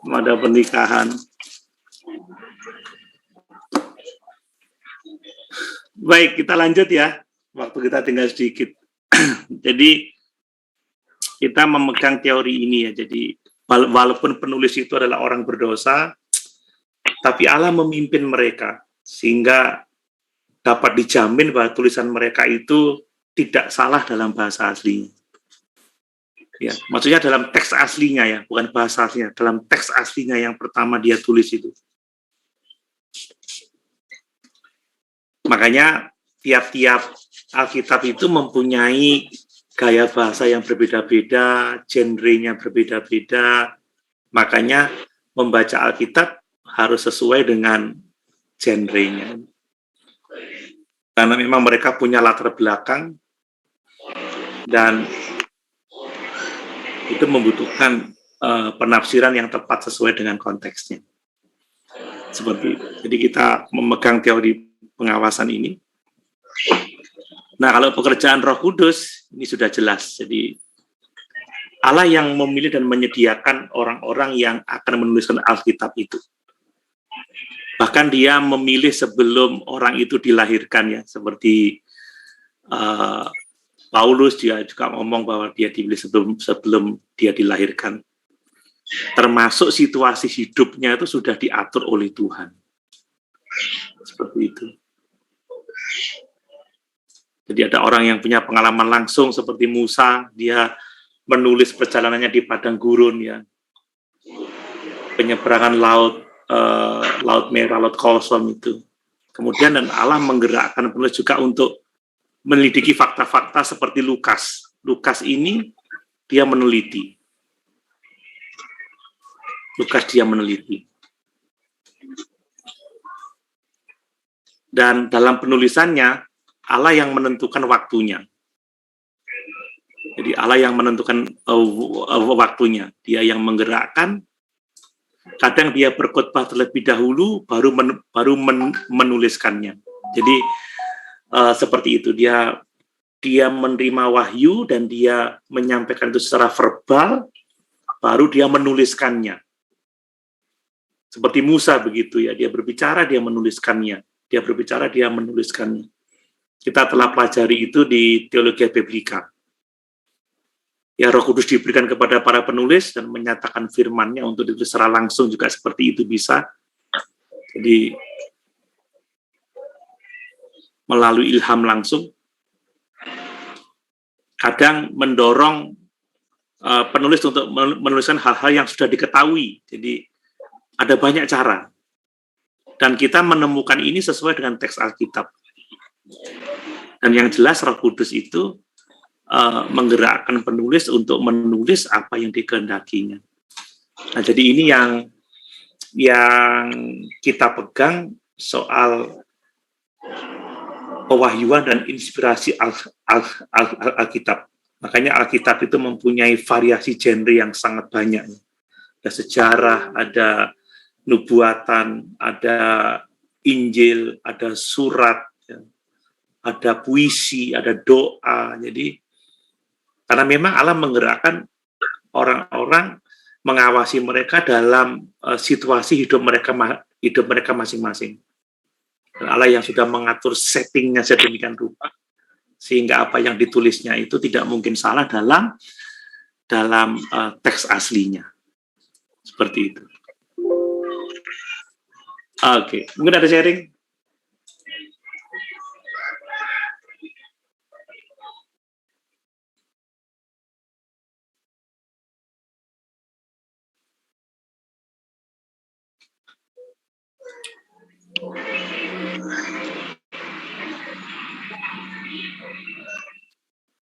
Ada pernikahan. Baik, kita lanjut ya. Waktu kita tinggal sedikit. Jadi, kita memegang teori ini ya. Jadi, walaupun penulis itu adalah orang berdosa, tapi Allah memimpin mereka. Sehingga dapat dijamin bahwa tulisan mereka itu tidak salah dalam bahasa aslinya. Ya, maksudnya dalam teks aslinya ya, bukan bahasa aslinya, dalam teks aslinya yang pertama dia tulis itu. Makanya tiap-tiap Alkitab itu mempunyai gaya bahasa yang berbeda-beda, genrenya berbeda-beda. Makanya membaca Alkitab harus sesuai dengan genrenya. Karena memang mereka punya latar belakang dan itu membutuhkan penafsiran yang tepat sesuai dengan konteksnya. Seperti itu. Jadi kita memegang teori pengawasan ini. Nah, kalau pekerjaan Roh Kudus ini sudah jelas. Jadi Allah yang memilih dan menyediakan orang-orang yang akan menuliskan Alkitab itu. Bahkan dia memilih sebelum orang itu dilahirkan ya, seperti Paulus dia juga ngomong bahwa dia dipilih sebelum dia dilahirkan. Termasuk situasi hidupnya itu sudah diatur oleh Tuhan. Seperti itu. Jadi ada orang yang punya pengalaman langsung seperti Musa, dia menulis perjalanannya di padang gurun ya. Penyeberangan Laut Merah, Laut Kosong itu. Kemudian dan Allah menggerakkan penulis juga untuk melidiki fakta-fakta seperti Lukas. Lukas ini dia meneliti. Dan dalam penulisannya, Allah yang menentukan waktunya. Jadi Allah yang menentukan waktunya. Dia yang menggerakkan. Kadang dia berkhotbah terlebih dahulu, baru menuliskannya. Jadi seperti itu, dia menerima wahyu dan dia menyampaikan itu secara verbal, baru dia menuliskannya. Seperti Musa begitu ya, dia berbicara, dia menuliskannya. Dia berbicara, dia menuliskannya. Kita telah pelajari itu di Teologia Biblika. Ya, Roh Kudus diberikan kepada para penulis dan menyatakan firman-Nya untuk ditulis secara langsung juga seperti itu bisa. Jadi melalui ilham langsung. Kadang mendorong penulis untuk menuliskan hal-hal yang sudah diketahui. Jadi ada banyak cara. Dan kita menemukan ini sesuai dengan teks Alkitab. Dan yang jelas Roh Kudus itu menggerakkan penulis untuk menulis apa yang dikehendakinya. Nah, jadi ini yang kita pegang soal pewahyuan dan inspirasi Alkitab. Makanya Alkitab itu mempunyai variasi genre yang sangat banyak. Ada sejarah, ada nubuatan, ada Injil, ada surat, ada puisi, ada doa. Jadi karena memang Allah menggerakkan orang-orang mengawasi mereka dalam situasi hidup mereka masing-masing. Dan Allah yang sudah mengatur settingnya sedemikian rupa, sehingga apa yang ditulisnya itu tidak mungkin salah dalam teks aslinya. Seperti itu. Oke, mungkin ada sharing?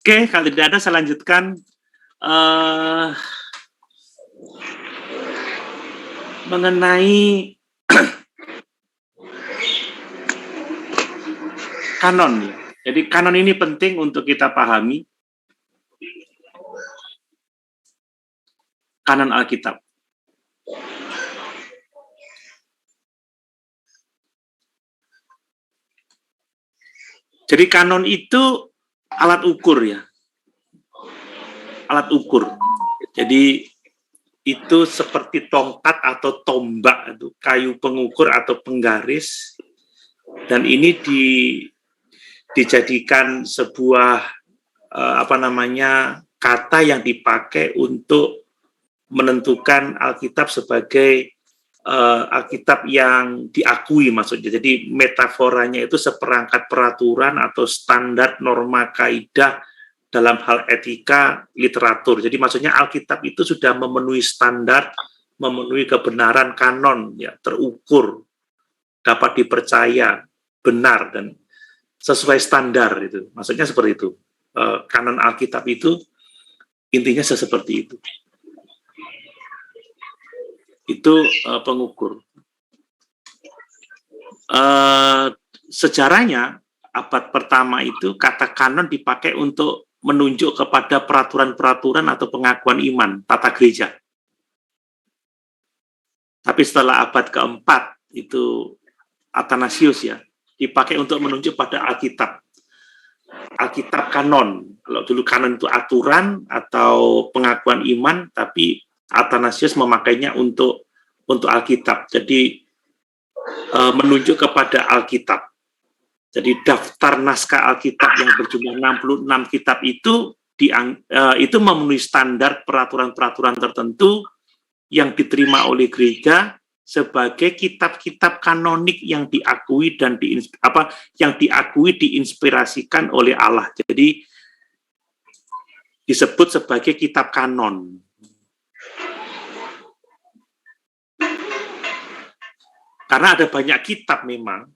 Oke, kalau tidak ada saya lanjutkan mengenai kanon. Jadi kanon ini penting untuk kita pahami. Kanon Alkitab. Jadi kanon itu alat ukur ya. Alat ukur. Jadi itu seperti tongkat atau tombak, itu kayu pengukur atau penggaris. Dan ini dijadikan sebuah kata yang dipakai untuk menentukan Alkitab sebagai Alkitab yang diakui maksudnya. Jadi metaforanya itu seperangkat peraturan atau standar norma kaidah dalam hal etika literatur. Jadi maksudnya Alkitab itu sudah memenuhi standar, memenuhi kebenaran kanon, ya, terukur, dapat dipercaya, benar dan sesuai standar itu. Maksudnya seperti itu. Kanon Alkitab itu intinya seperti itu. Itu pengukur. Sejarahnya abad pertama itu kata kanon dipakai untuk menunjuk kepada peraturan-peraturan atau pengakuan iman tata gereja. Tapi setelah abad keempat itu Athanasius ya dipakai untuk menunjuk pada Alkitab. Alkitab kanon. Kalau dulu kanon itu aturan atau pengakuan iman, tapi Athanasius memakainya untuk Alkitab. Jadi menunjuk kepada Alkitab. Jadi daftar naskah Alkitab yang berjumlah 66 kitab itu memenuhi standar peraturan-peraturan tertentu yang diterima oleh gereja sebagai kitab-kitab kanonik yang diakui dan diinspirasikan oleh Allah. Jadi disebut sebagai kitab kanon. Karena ada banyak kitab memang,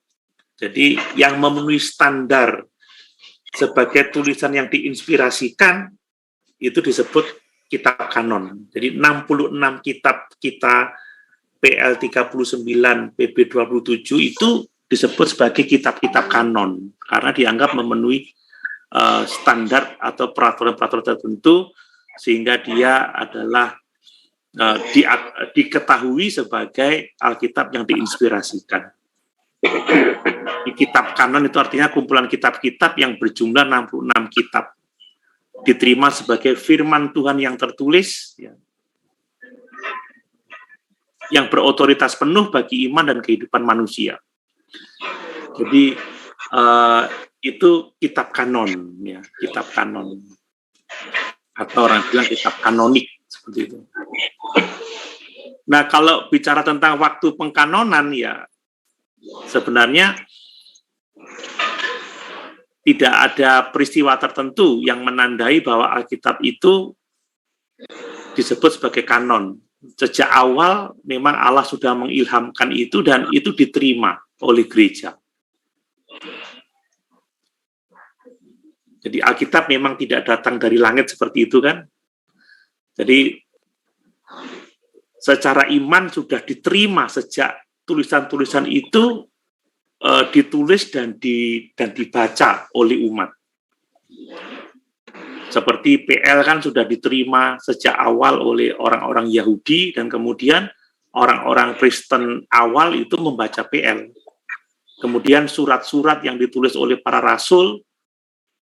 jadi yang memenuhi standar sebagai tulisan yang diinspirasikan, itu disebut kitab kanon. Jadi 66 kitab kita PL 39, PB 27 itu disebut sebagai kitab-kitab kanon, karena dianggap memenuhi standar atau peraturan-peraturan tertentu, sehingga dia adalah diketahui sebagai Alkitab yang diinspirasikan. Di kitab kanon itu artinya kumpulan kitab-kitab yang berjumlah 66 kitab. Diterima sebagai firman Tuhan yang tertulis, ya, yang berotoritas penuh bagi iman dan kehidupan manusia. Jadi itu kitab kanon, ya, kitab kanon. Atau orang bilang kitab kanonik. Seperti itu. Nah, kalau bicara tentang waktu pengkanonan, ya sebenarnya tidak ada peristiwa tertentu yang menandai bahwa Alkitab itu disebut sebagai kanon. Sejak awal memang Allah sudah mengilhamkan itu dan itu diterima oleh gereja. Jadi Alkitab memang tidak datang dari langit seperti itu kan. Jadi secara iman sudah diterima sejak tulisan-tulisan itu ditulis dan dibaca oleh umat. Seperti PL kan sudah diterima sejak awal oleh orang-orang Yahudi dan kemudian orang-orang Kristen awal itu membaca PL. Kemudian surat-surat yang ditulis oleh para rasul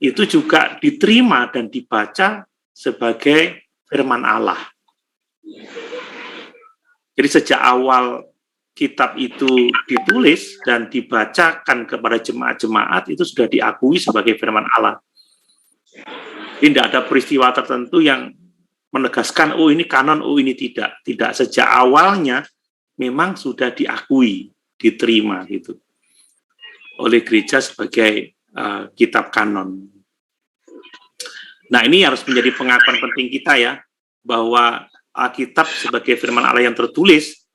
itu juga diterima dan dibaca sebagai firman Allah. Jadi sejak awal kitab itu ditulis dan dibacakan kepada jemaat-jemaat itu sudah diakui sebagai firman Allah. Tidak ada peristiwa tertentu yang menegaskan, oh ini kanon, oh ini tidak. Tidak, sejak awalnya memang sudah diakui, diterima gitu oleh gereja sebagai kitab kanon. Nah, ini harus menjadi pengakuan penting kita ya, bahwa Alkitab sebagai firman Allah yang tertulis,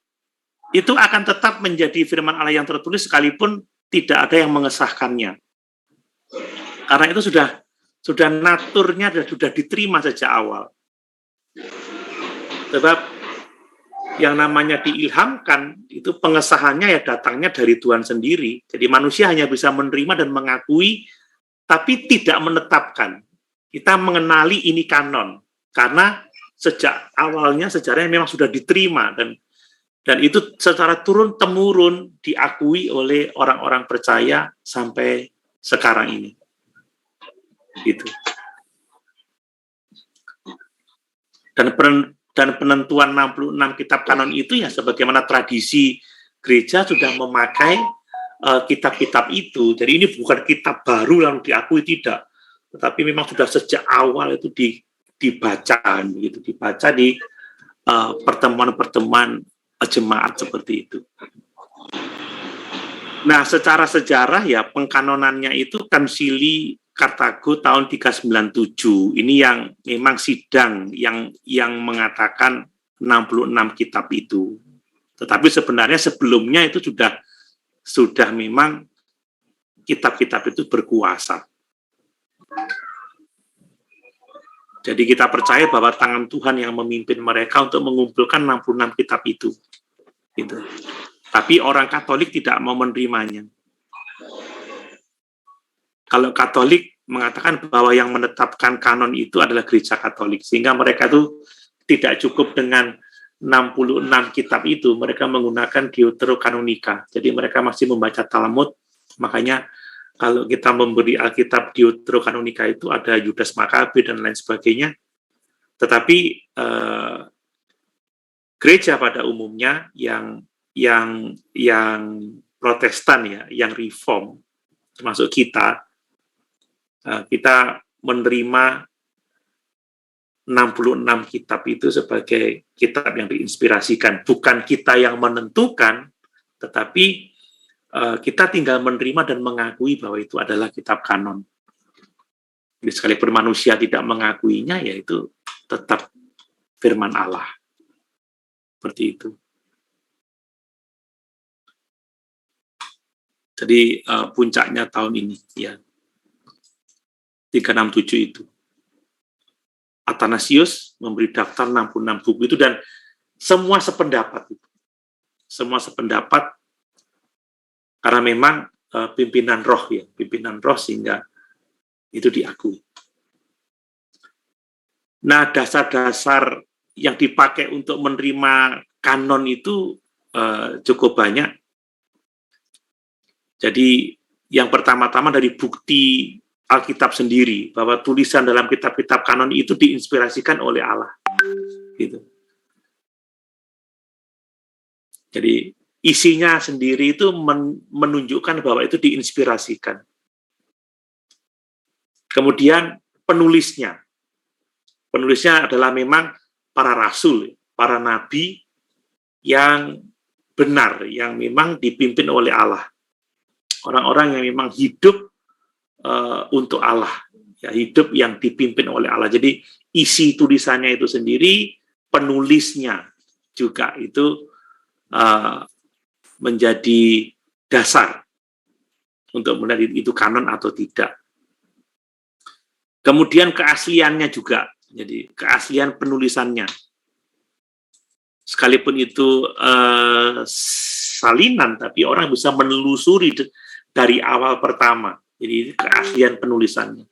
itu akan tetap menjadi firman Allah yang tertulis sekalipun tidak ada yang mengesahkannya. Karena itu sudah naturnya dan sudah diterima sejak awal. Sebab yang namanya diilhamkan itu pengesahannya ya datangnya dari Tuhan sendiri. Jadi manusia hanya bisa menerima dan mengakui, tapi tidak menetapkan. Kita mengenali ini kanon karena sejak awalnya sejarahnya memang sudah diterima dan itu secara turun temurun diakui oleh orang-orang percaya sampai sekarang ini. Gitu. Dan penentuan 66 kitab kanon itu ya sebagaimana tradisi gereja sudah memakai kitab-kitab itu. Jadi ini bukan kitab baru lalu diakui, tidak. Tetapi memang sudah sejak awal itu dibaca di pertemuan-pertemuan jemaat seperti itu. Nah, secara sejarah ya pengkanonannya itu Konsili Kartago tahun 397. Ini yang memang sidang yang mengatakan 66 kitab itu. Tetapi sebenarnya sebelumnya itu sudah memang kitab-kitab itu berkuasa. Jadi kita percaya bahwa tangan Tuhan yang memimpin mereka untuk mengumpulkan 66 kitab itu. Gitu. Tapi orang Katolik tidak mau menerimanya. Kalau Katolik mengatakan bahwa yang menetapkan kanon itu adalah Gereja Katolik, sehingga mereka itu tidak cukup dengan 66 kitab itu, mereka menggunakan Deuterokanonika. Jadi mereka masih membaca Talmud, makanya kalau kita memberi Alkitab Deuterokanonika itu ada Yudas Makabe dan lain sebagainya. Tetapi gereja pada umumnya yang Protestan ya, yang Reform, termasuk kita menerima 66 kitab itu sebagai kitab yang diinspirasikan. Bukan kita yang menentukan, tetapi kita tinggal menerima dan mengakui bahwa itu adalah kitab kanon. Jadi sekalipun manusia tidak mengakuinya, yaitu tetap firman Allah. Seperti itu. Jadi puncaknya tahun ini, ya. 367 itu. Athanasius memberi daftar 66 buku itu dan semua sependapat itu. Semua sependapat karena memang pimpinan roh sehingga itu diakui. Nah, dasar-dasar yang dipakai untuk menerima kanon itu cukup banyak. Jadi yang pertama-tama dari bukti Alkitab sendiri, bahwa tulisan dalam kitab-kitab kanon itu diinspirasikan oleh Allah. Gitu. Jadi isinya sendiri itu menunjukkan bahwa itu diinspirasikan. Kemudian penulisnya adalah memang para rasul, para nabi yang benar, yang memang dipimpin oleh Allah. Orang-orang yang memang hidup untuk Allah, ya, hidup yang dipimpin oleh Allah. Jadi isi tulisannya itu sendiri, penulisnya juga itu menjadi dasar untuk melihat itu kanon atau tidak. Kemudian keasliannya juga, jadi keaslian penulisannya. Sekalipun itu salinan, tapi orang bisa menelusuri dari awal pertama. Jadi keaslian penulisannya.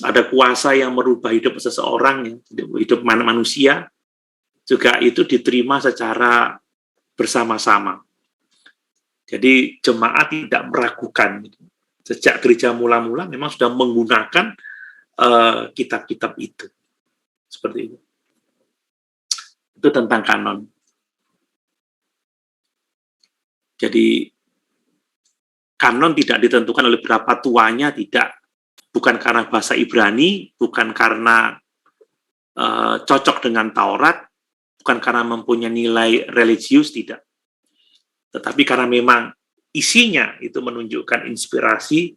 Ada kuasa yang merubah hidup seseorang, hidup manusia, juga itu diterima secara bersama-sama. Jadi jemaat tidak meragukan. Sejak gereja mula-mula memang sudah menggunakan kitab-kitab itu. Seperti itu. Itu tentang kanon. Jadi kanon tidak ditentukan oleh berapa tuanya, tidak. Bukan karena bahasa Ibrani, bukan karena cocok dengan Taurat, bukan karena mempunyai nilai religius, tidak. Tetapi karena memang isinya itu menunjukkan inspirasi,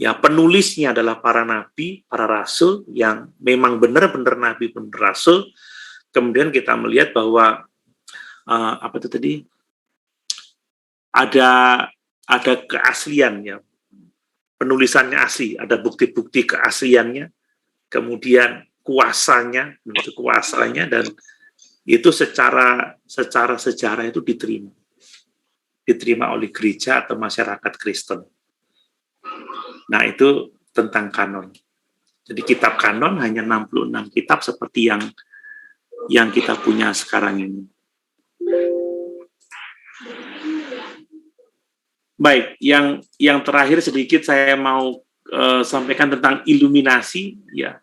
ya penulisnya adalah para nabi, para rasul, yang memang benar-benar nabi, benar rasul. Kemudian kita melihat bahwa, apa itu tadi, ada keaslian, ya. penulisannya asli, ada bukti-bukti keasliannya, kemudian kuasanya, dan itu secara sejarah itu diterima oleh gereja atau masyarakat Kristen. Nah, itu tentang kanon. Jadi kitab kanon hanya 66 kitab seperti yang kita punya sekarang ini. Baik, yang terakhir sedikit saya mau sampaikan tentang iluminasi, ya.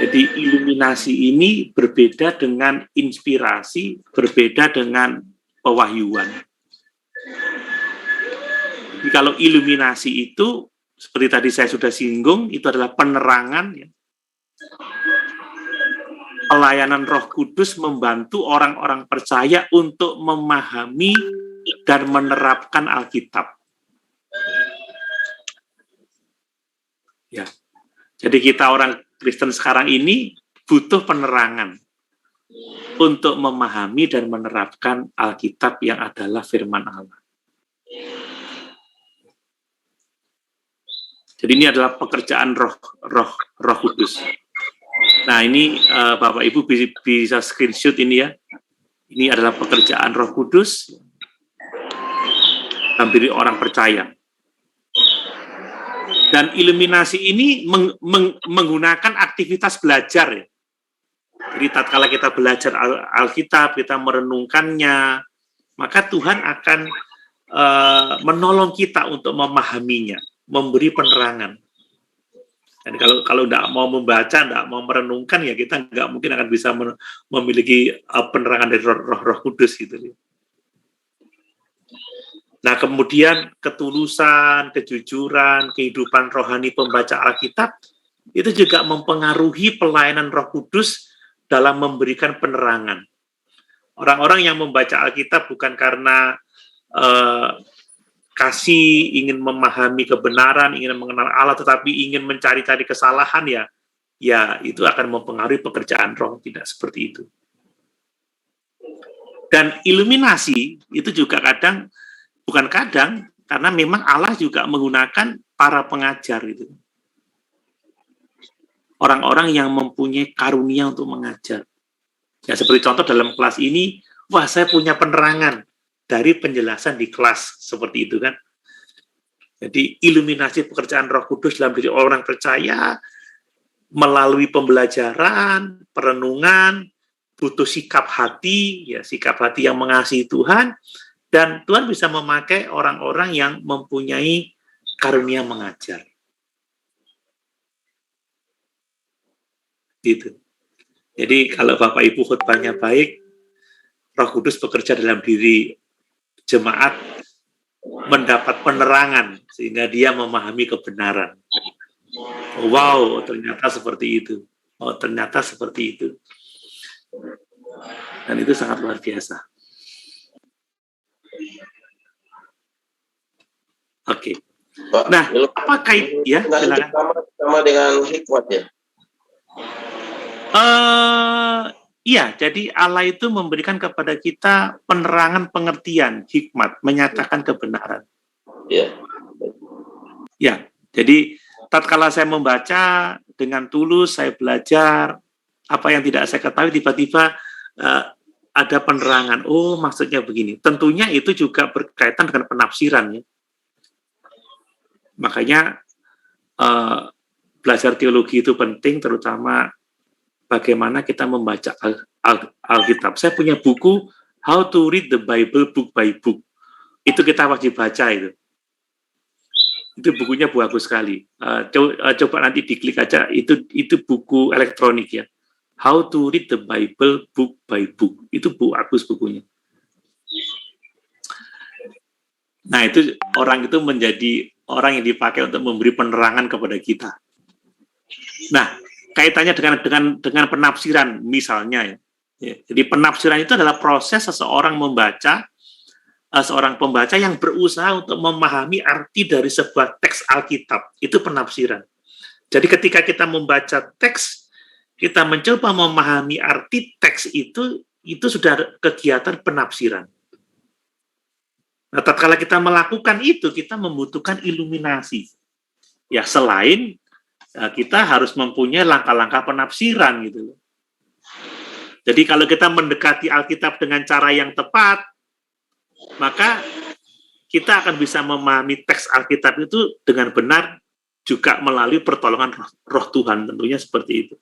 Jadi iluminasi ini berbeda dengan inspirasi, berbeda dengan pewahyuan. Jadi kalau iluminasi itu seperti tadi saya sudah singgung, itu adalah penerangan, ya. Pelayanan Roh Kudus membantu orang-orang percaya untuk memahami dan menerapkan Alkitab. Ya. Jadi kita orang Kristen sekarang ini butuh penerangan untuk memahami dan menerapkan Alkitab yang adalah firman Allah. Jadi ini adalah pekerjaan Roh Kudus. Nah, ini Bapak Ibu bisa screenshot ini, ya. Ini adalah pekerjaan Roh Kudus dalam diri orang percaya. Dan iluminasi ini menggunakan aktivitas belajar, ya. Jadi tatkala kita belajar Alkitab, kita merenungkannya, maka Tuhan akan menolong kita untuk memahaminya, memberi penerangan. Dan kalau tidak mau membaca, tidak mau merenungkan, ya kita nggak mungkin akan bisa memiliki penerangan dari Roh Kudus gitu. Nah, kemudian ketulusan, kejujuran, kehidupan rohani pembaca Alkitab itu juga mempengaruhi pelayanan Roh Kudus dalam memberikan penerangan. Orang-orang yang membaca Alkitab bukan karena kasih, ingin memahami kebenaran, ingin mengenal Allah, tetapi ingin mencari-cari kesalahan, ya itu akan mempengaruhi pekerjaan Roh, tidak seperti itu. Dan iluminasi itu juga bukan kadang, karena memang Allah juga menggunakan para pengajar itu. Orang-orang yang mempunyai karunia untuk mengajar. Ya, seperti contoh dalam kelas ini, wah saya punya penerangan dari penjelasan di kelas, seperti itu kan. Jadi iluminasi pekerjaan Roh Kudus dalam diri orang percaya, melalui pembelajaran, perenungan, butuh sikap hati, ya sikap hati yang mengasihi Tuhan, dan Tuhan bisa memakai orang-orang yang mempunyai karunia mengajar. Gitu. Jadi kalau Bapak Ibu khotbahnya baik, Roh Kudus bekerja dalam diri jemaat, mendapat penerangan sehingga dia memahami kebenaran. Wow, ternyata seperti itu. Oh, ternyata seperti itu. Dan itu sangat luar biasa. Oke. Nah, apa kait ya? Sama dengan hikmat ya? Iya, jadi Allah itu memberikan kepada kita penerangan pengertian, hikmat, menyatakan kebenaran. Iya. Ya, jadi tatkala saya membaca dengan tulus, saya belajar apa yang tidak saya ketahui, tiba-tiba ada penerangan. Oh, maksudnya begini. Tentunya itu juga berkaitan dengan penafsiran, ya. Makanya belajar teologi itu penting, terutama bagaimana kita membaca Alkitab. Saya punya buku How to Read the Bible Book by Book. Itu kita wajib baca itu. Itu bukunya bagus sekali. Coba nanti diklik aja. Itu buku elektronik, ya. How to Read the Bible Book by Book. Itu bagus bukunya. Nah, itu orang itu menjadi orang yang dipakai untuk memberi penerangan kepada kita. Nah, kaitannya dengan penafsiran misalnya, ya. Jadi penafsiran itu adalah proses seorang pembaca yang berusaha untuk memahami arti dari sebuah teks Alkitab. Itu penafsiran. Jadi ketika kita membaca teks, kita mencoba memahami arti teks itu sudah kegiatan penafsiran. Nah, tatkala kita melakukan itu, kita membutuhkan iluminasi. Ya selain kita harus mempunyai langkah-langkah penafsiran gitu loh. Jadi kalau kita mendekati Alkitab dengan cara yang tepat, maka kita akan bisa memahami teks Alkitab itu dengan benar juga melalui pertolongan Roh Tuhan, tentunya seperti itu.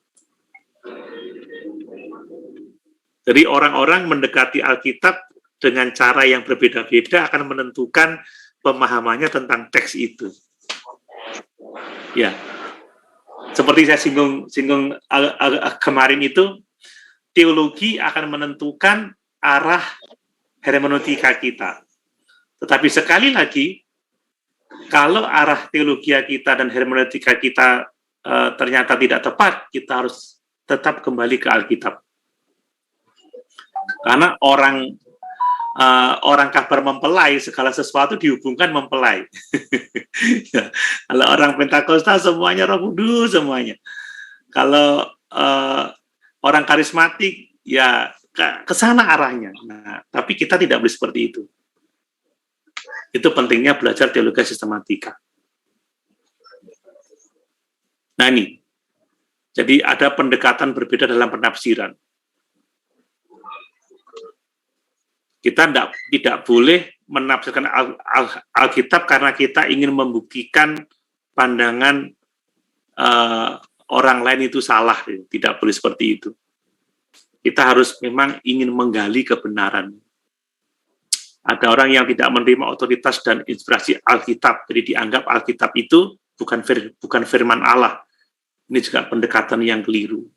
Jadi orang-orang mendekati Alkitab dengan cara yang berbeda-beda akan menentukan pemahamannya tentang teks itu. Ya, seperti saya singgung kemarin itu, teologi akan menentukan arah hermeneutika kita. Tetapi sekali lagi, kalau arah teologi kita dan hermeneutika kita ternyata tidak tepat, kita harus tetap kembali ke Alkitab. Karena orang kabar mempelai, segala sesuatu dihubungkan mempelai. Ya, kalau orang Pentakosta semuanya Roh Kudus semuanya. Kalau orang karismatik ya ke sana arahnya. Nah, tapi kita tidak boleh seperti itu. Itu pentingnya belajar teologi sistematika. Nah ini, jadi ada pendekatan berbeda dalam penafsiran. Kita tidak boleh menafsirkan Alkitab karena kita ingin membuktikan pandangan orang lain itu salah. Tidak boleh seperti itu. Kita harus memang ingin menggali kebenaran. Ada orang yang tidak menerima otoritas dan inspirasi Alkitab, jadi dianggap Alkitab itu bukan firman Allah. Ini juga pendekatan yang keliru.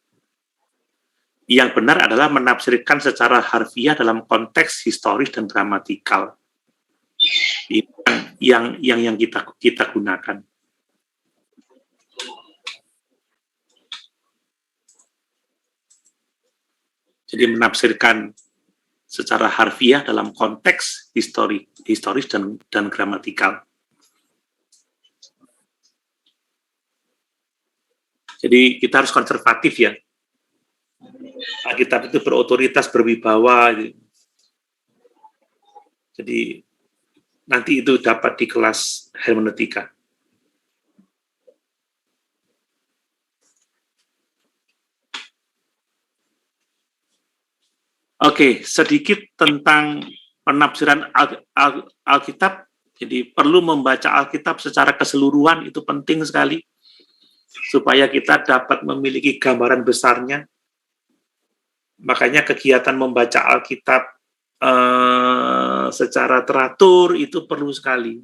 Yang benar adalah menafsirkan secara harfiah dalam konteks historis dan gramatikal. Yang kita gunakan. Jadi menafsirkan secara harfiah dalam konteks historis dan gramatikal. Jadi kita harus konservatif ya. Alkitab itu berotoritas, berwibawa. Jadi nanti itu dapat di kelas hermeneutika. Oke, sedikit tentang penafsiran Alkitab. Jadi perlu membaca Alkitab secara keseluruhan, itu penting sekali. Supaya kita dapat memiliki gambaran besarnya. Makanya kegiatan membaca Alkitab secara teratur itu perlu sekali.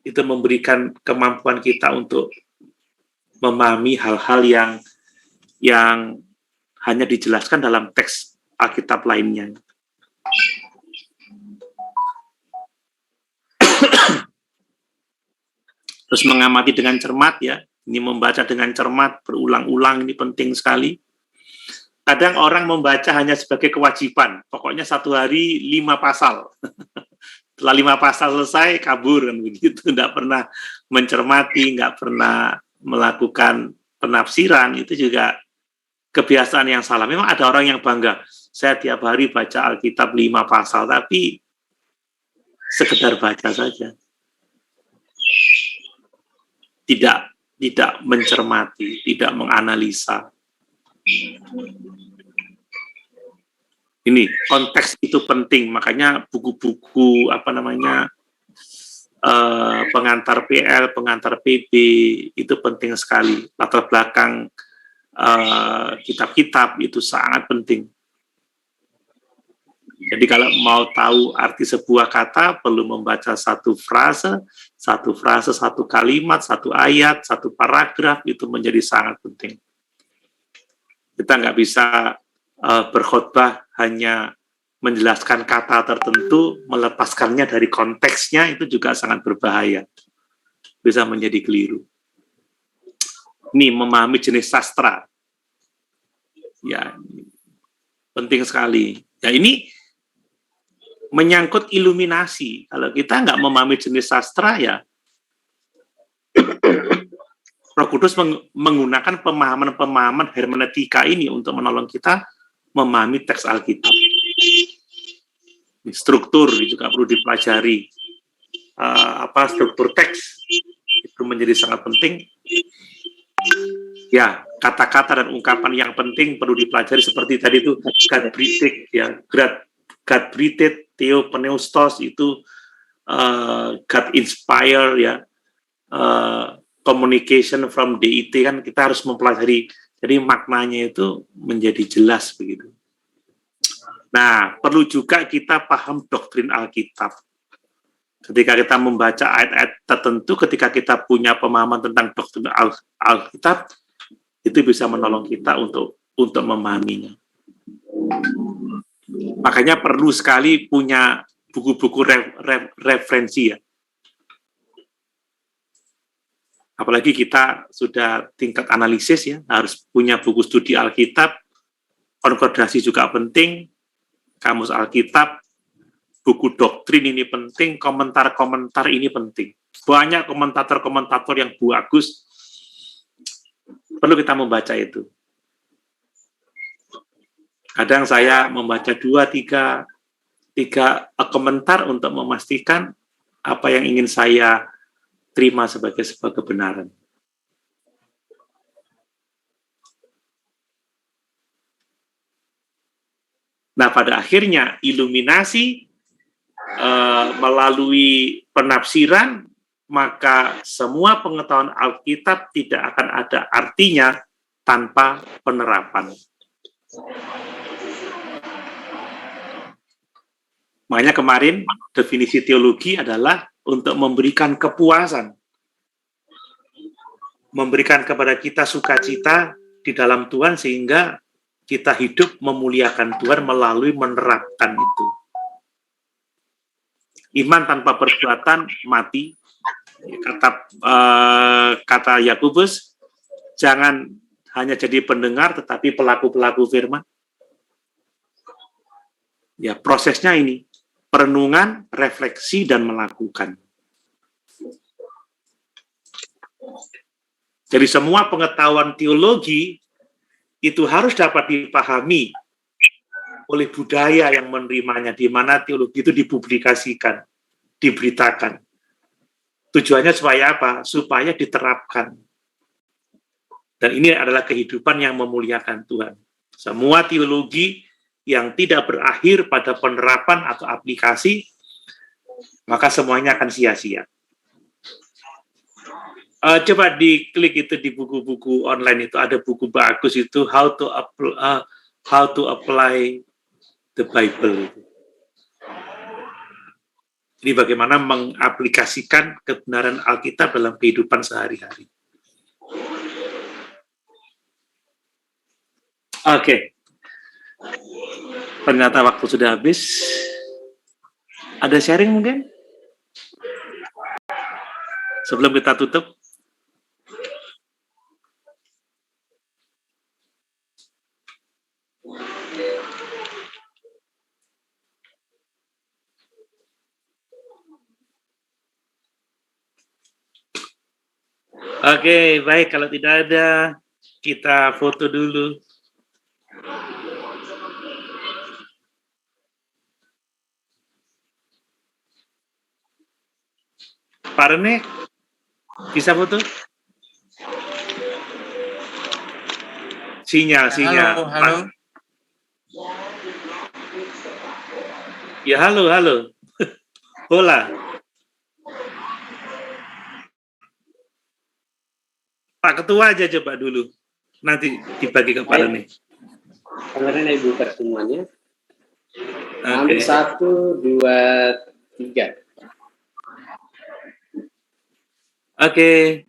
Itu memberikan kemampuan kita untuk memahami hal-hal yang hanya dijelaskan dalam teks Alkitab lainnya. Terus mengamati dengan cermat ya. Ini membaca dengan cermat, berulang-ulang, ini penting sekali. Kadang orang membaca hanya sebagai kewajiban. Pokoknya satu hari 5 pasal. Setelah 5 pasal selesai, kabur. Kan begitu. Tidak pernah mencermati, nggak pernah melakukan penafsiran. Itu juga kebiasaan yang salah. Memang ada orang yang bangga. Saya tiap hari baca Alkitab 5 pasal, tapi sekedar baca saja. Tidak mencermati, tidak menganalisa. Ini konteks itu penting, makanya buku-buku pengantar PL, pengantar PB itu penting sekali. Latar belakang kitab-kitab itu sangat penting. Jadi kalau mau tahu arti sebuah kata, perlu membaca satu frase, satu kalimat, satu ayat, satu paragraf, itu menjadi sangat penting. Kita nggak bisa berkhotbah hanya menjelaskan kata tertentu, melepaskannya dari konteksnya, itu juga sangat berbahaya. Bisa menjadi keliru. Ini memahami jenis sastra. Ya, penting sekali. Ya, ini menyangkut iluminasi. Kalau kita nggak memahami jenis sastra, ya Roh Kudus menggunakan pemahaman-pemahaman hermeneutika ini untuk menolong kita memahami teks Alkitab. Struktur juga perlu dipelajari. struktur teks itu menjadi sangat penting. Ya, kata-kata dan ungkapan yang penting perlu dipelajari seperti tadi itu God breathed, ya, God breathed, theopneustos itu God inspire, ya, communication from deity, kan kita harus mempelajari. Jadi maknanya itu menjadi jelas begitu. Nah, perlu juga kita paham doktrin Alkitab. Ketika kita membaca ayat-ayat tertentu, ketika kita punya pemahaman tentang doktrin Alkitab, itu bisa menolong kita untuk memahaminya. Makanya perlu sekali punya buku-buku referensi, ya. Apalagi kita sudah tingkat analisis, ya, harus punya buku studi Alkitab, konkordasi juga penting, kamus Alkitab, buku doktrin ini penting, komentar-komentar ini penting. Banyak komentator-komentator yang bagus, perlu kita membaca itu. Kadang saya membaca 2-3 komentar untuk memastikan apa yang ingin saya terima sebagai sebuah kebenaran. Nah, pada akhirnya iluminasi melalui penafsiran, maka semua pengetahuan Alkitab tidak akan ada artinya tanpa penerapan. Makanya kemarin definisi teologi adalah untuk memberikan kepuasan, memberikan kepada kita sukacita di dalam Tuhan sehingga kita hidup memuliakan Tuhan melalui menerapkan itu. Iman tanpa perbuatan mati. Kata Yakobus, jangan hanya jadi pendengar tetapi pelaku-pelaku firman. Ya, prosesnya ini, perenungan, refleksi, dan melakukan. Jadi semua pengetahuan teologi itu harus dapat dipahami oleh budaya yang menerimanya, di mana teologi itu dipublikasikan, diberitakan. Tujuannya supaya apa? Supaya diterapkan. Dan ini adalah kehidupan yang memuliakan Tuhan. Semua teologi yang tidak berakhir pada penerapan atau aplikasi, maka semuanya akan sia-sia. Coba diklik itu di buku-buku online itu, ada buku bagus itu, How to Apply the Bible. Jadi bagaimana mengaplikasikan kebenaran Alkitab dalam kehidupan sehari-hari. Oke. Ternyata waktu sudah habis. Ada sharing mungkin? Sebelum kita tutup. Oke, baik. Kalau tidak ada, kita foto dulu. Pak Rene, bisa foto? Sinyal. Halo. Ya, halo. Bola. Pak Ketua aja coba dulu. Nanti dibagi ke Pak Rene. Kemarin Ibu pertemuannya. Oke. 1, 2, 3. Oke.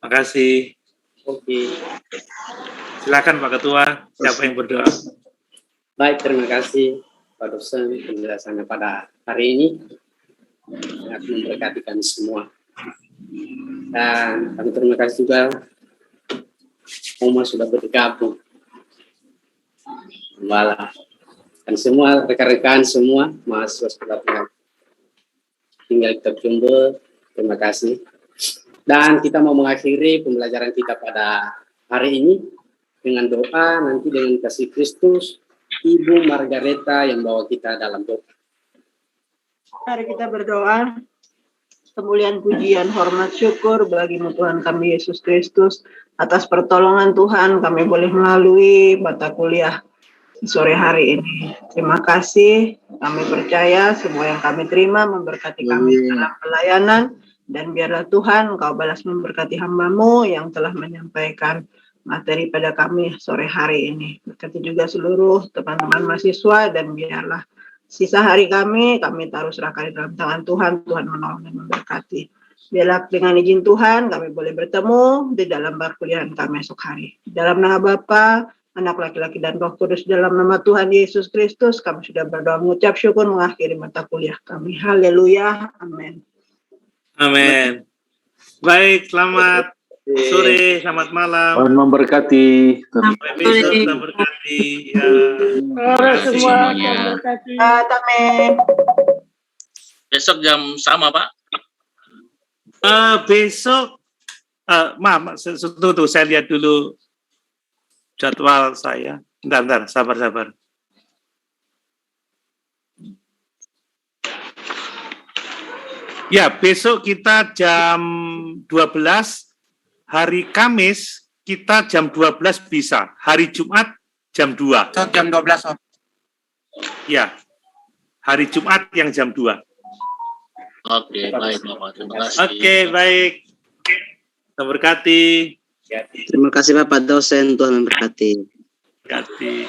Makasih. Oke. Silakan Pak Ketua, siapa yang berdoa? Baik, terima kasih Pak Dosen penjelasannya pada hari ini. Sangat memberkati kami semua. Dan kami terima kasih juga Oma sudah bergabung. Malah. Dan semua rekan-rekan semua mahasiswa sekolah tinggal kita jumpa. Terima kasih. Dan kita mau mengakhiri pembelajaran kita pada hari ini dengan doa, nanti dengan kasih Kristus, Ibu Margareta yang bawa kita dalam doa. Mari kita berdoa. Kemuliaan, pujian, hormat, syukur bagimu Tuhan kami Yesus Kristus. Atas pertolongan Tuhan kami boleh melalui mata kuliah sore hari ini. Terima kasih, kami percaya semua yang kami terima memberkati kami dalam pelayanan. Dan biarlah Tuhan Engkau balas memberkati hamba-Mu yang telah menyampaikan materi pada kami sore hari ini. Berkati juga seluruh teman-teman mahasiswa dan biarlah sisa hari kami taruh serahkan di dalam tangan Tuhan. Tuhan menolong dan memberkati. Biarlah dengan izin Tuhan kami boleh bertemu di dalam perkuliahan kami esok hari. Di dalam nama Bapa, Anak laki-laki dan Roh Kudus, dalam nama Tuhan Yesus Kristus, kami sudah berdoa mengucap syukur mengakhiri mata kuliah kami. Haleluya. Amin. Amin. Baik, selamat sore, selamat malam. Tuhan memberkati. Sampai besok, Tuhan berkati. Ya. Sore semua, semuanya. Tuhan berkati. Amin. Besok jam sama, Pak. Besok, maaf, tunggu, saya lihat dulu jadwal saya. Bentar, sabar. Ya, besok kita jam 12, hari Kamis kita jam 12 bisa, hari Jumat jam 2. So, jam 12, Om. Ya, hari Jumat yang jam 2. Oke, baik, Bapak. Terima kasih. Oke, baik. Tuhan berkati. Terima kasih Bapak dosen, Tuhan memberkati. Berkati.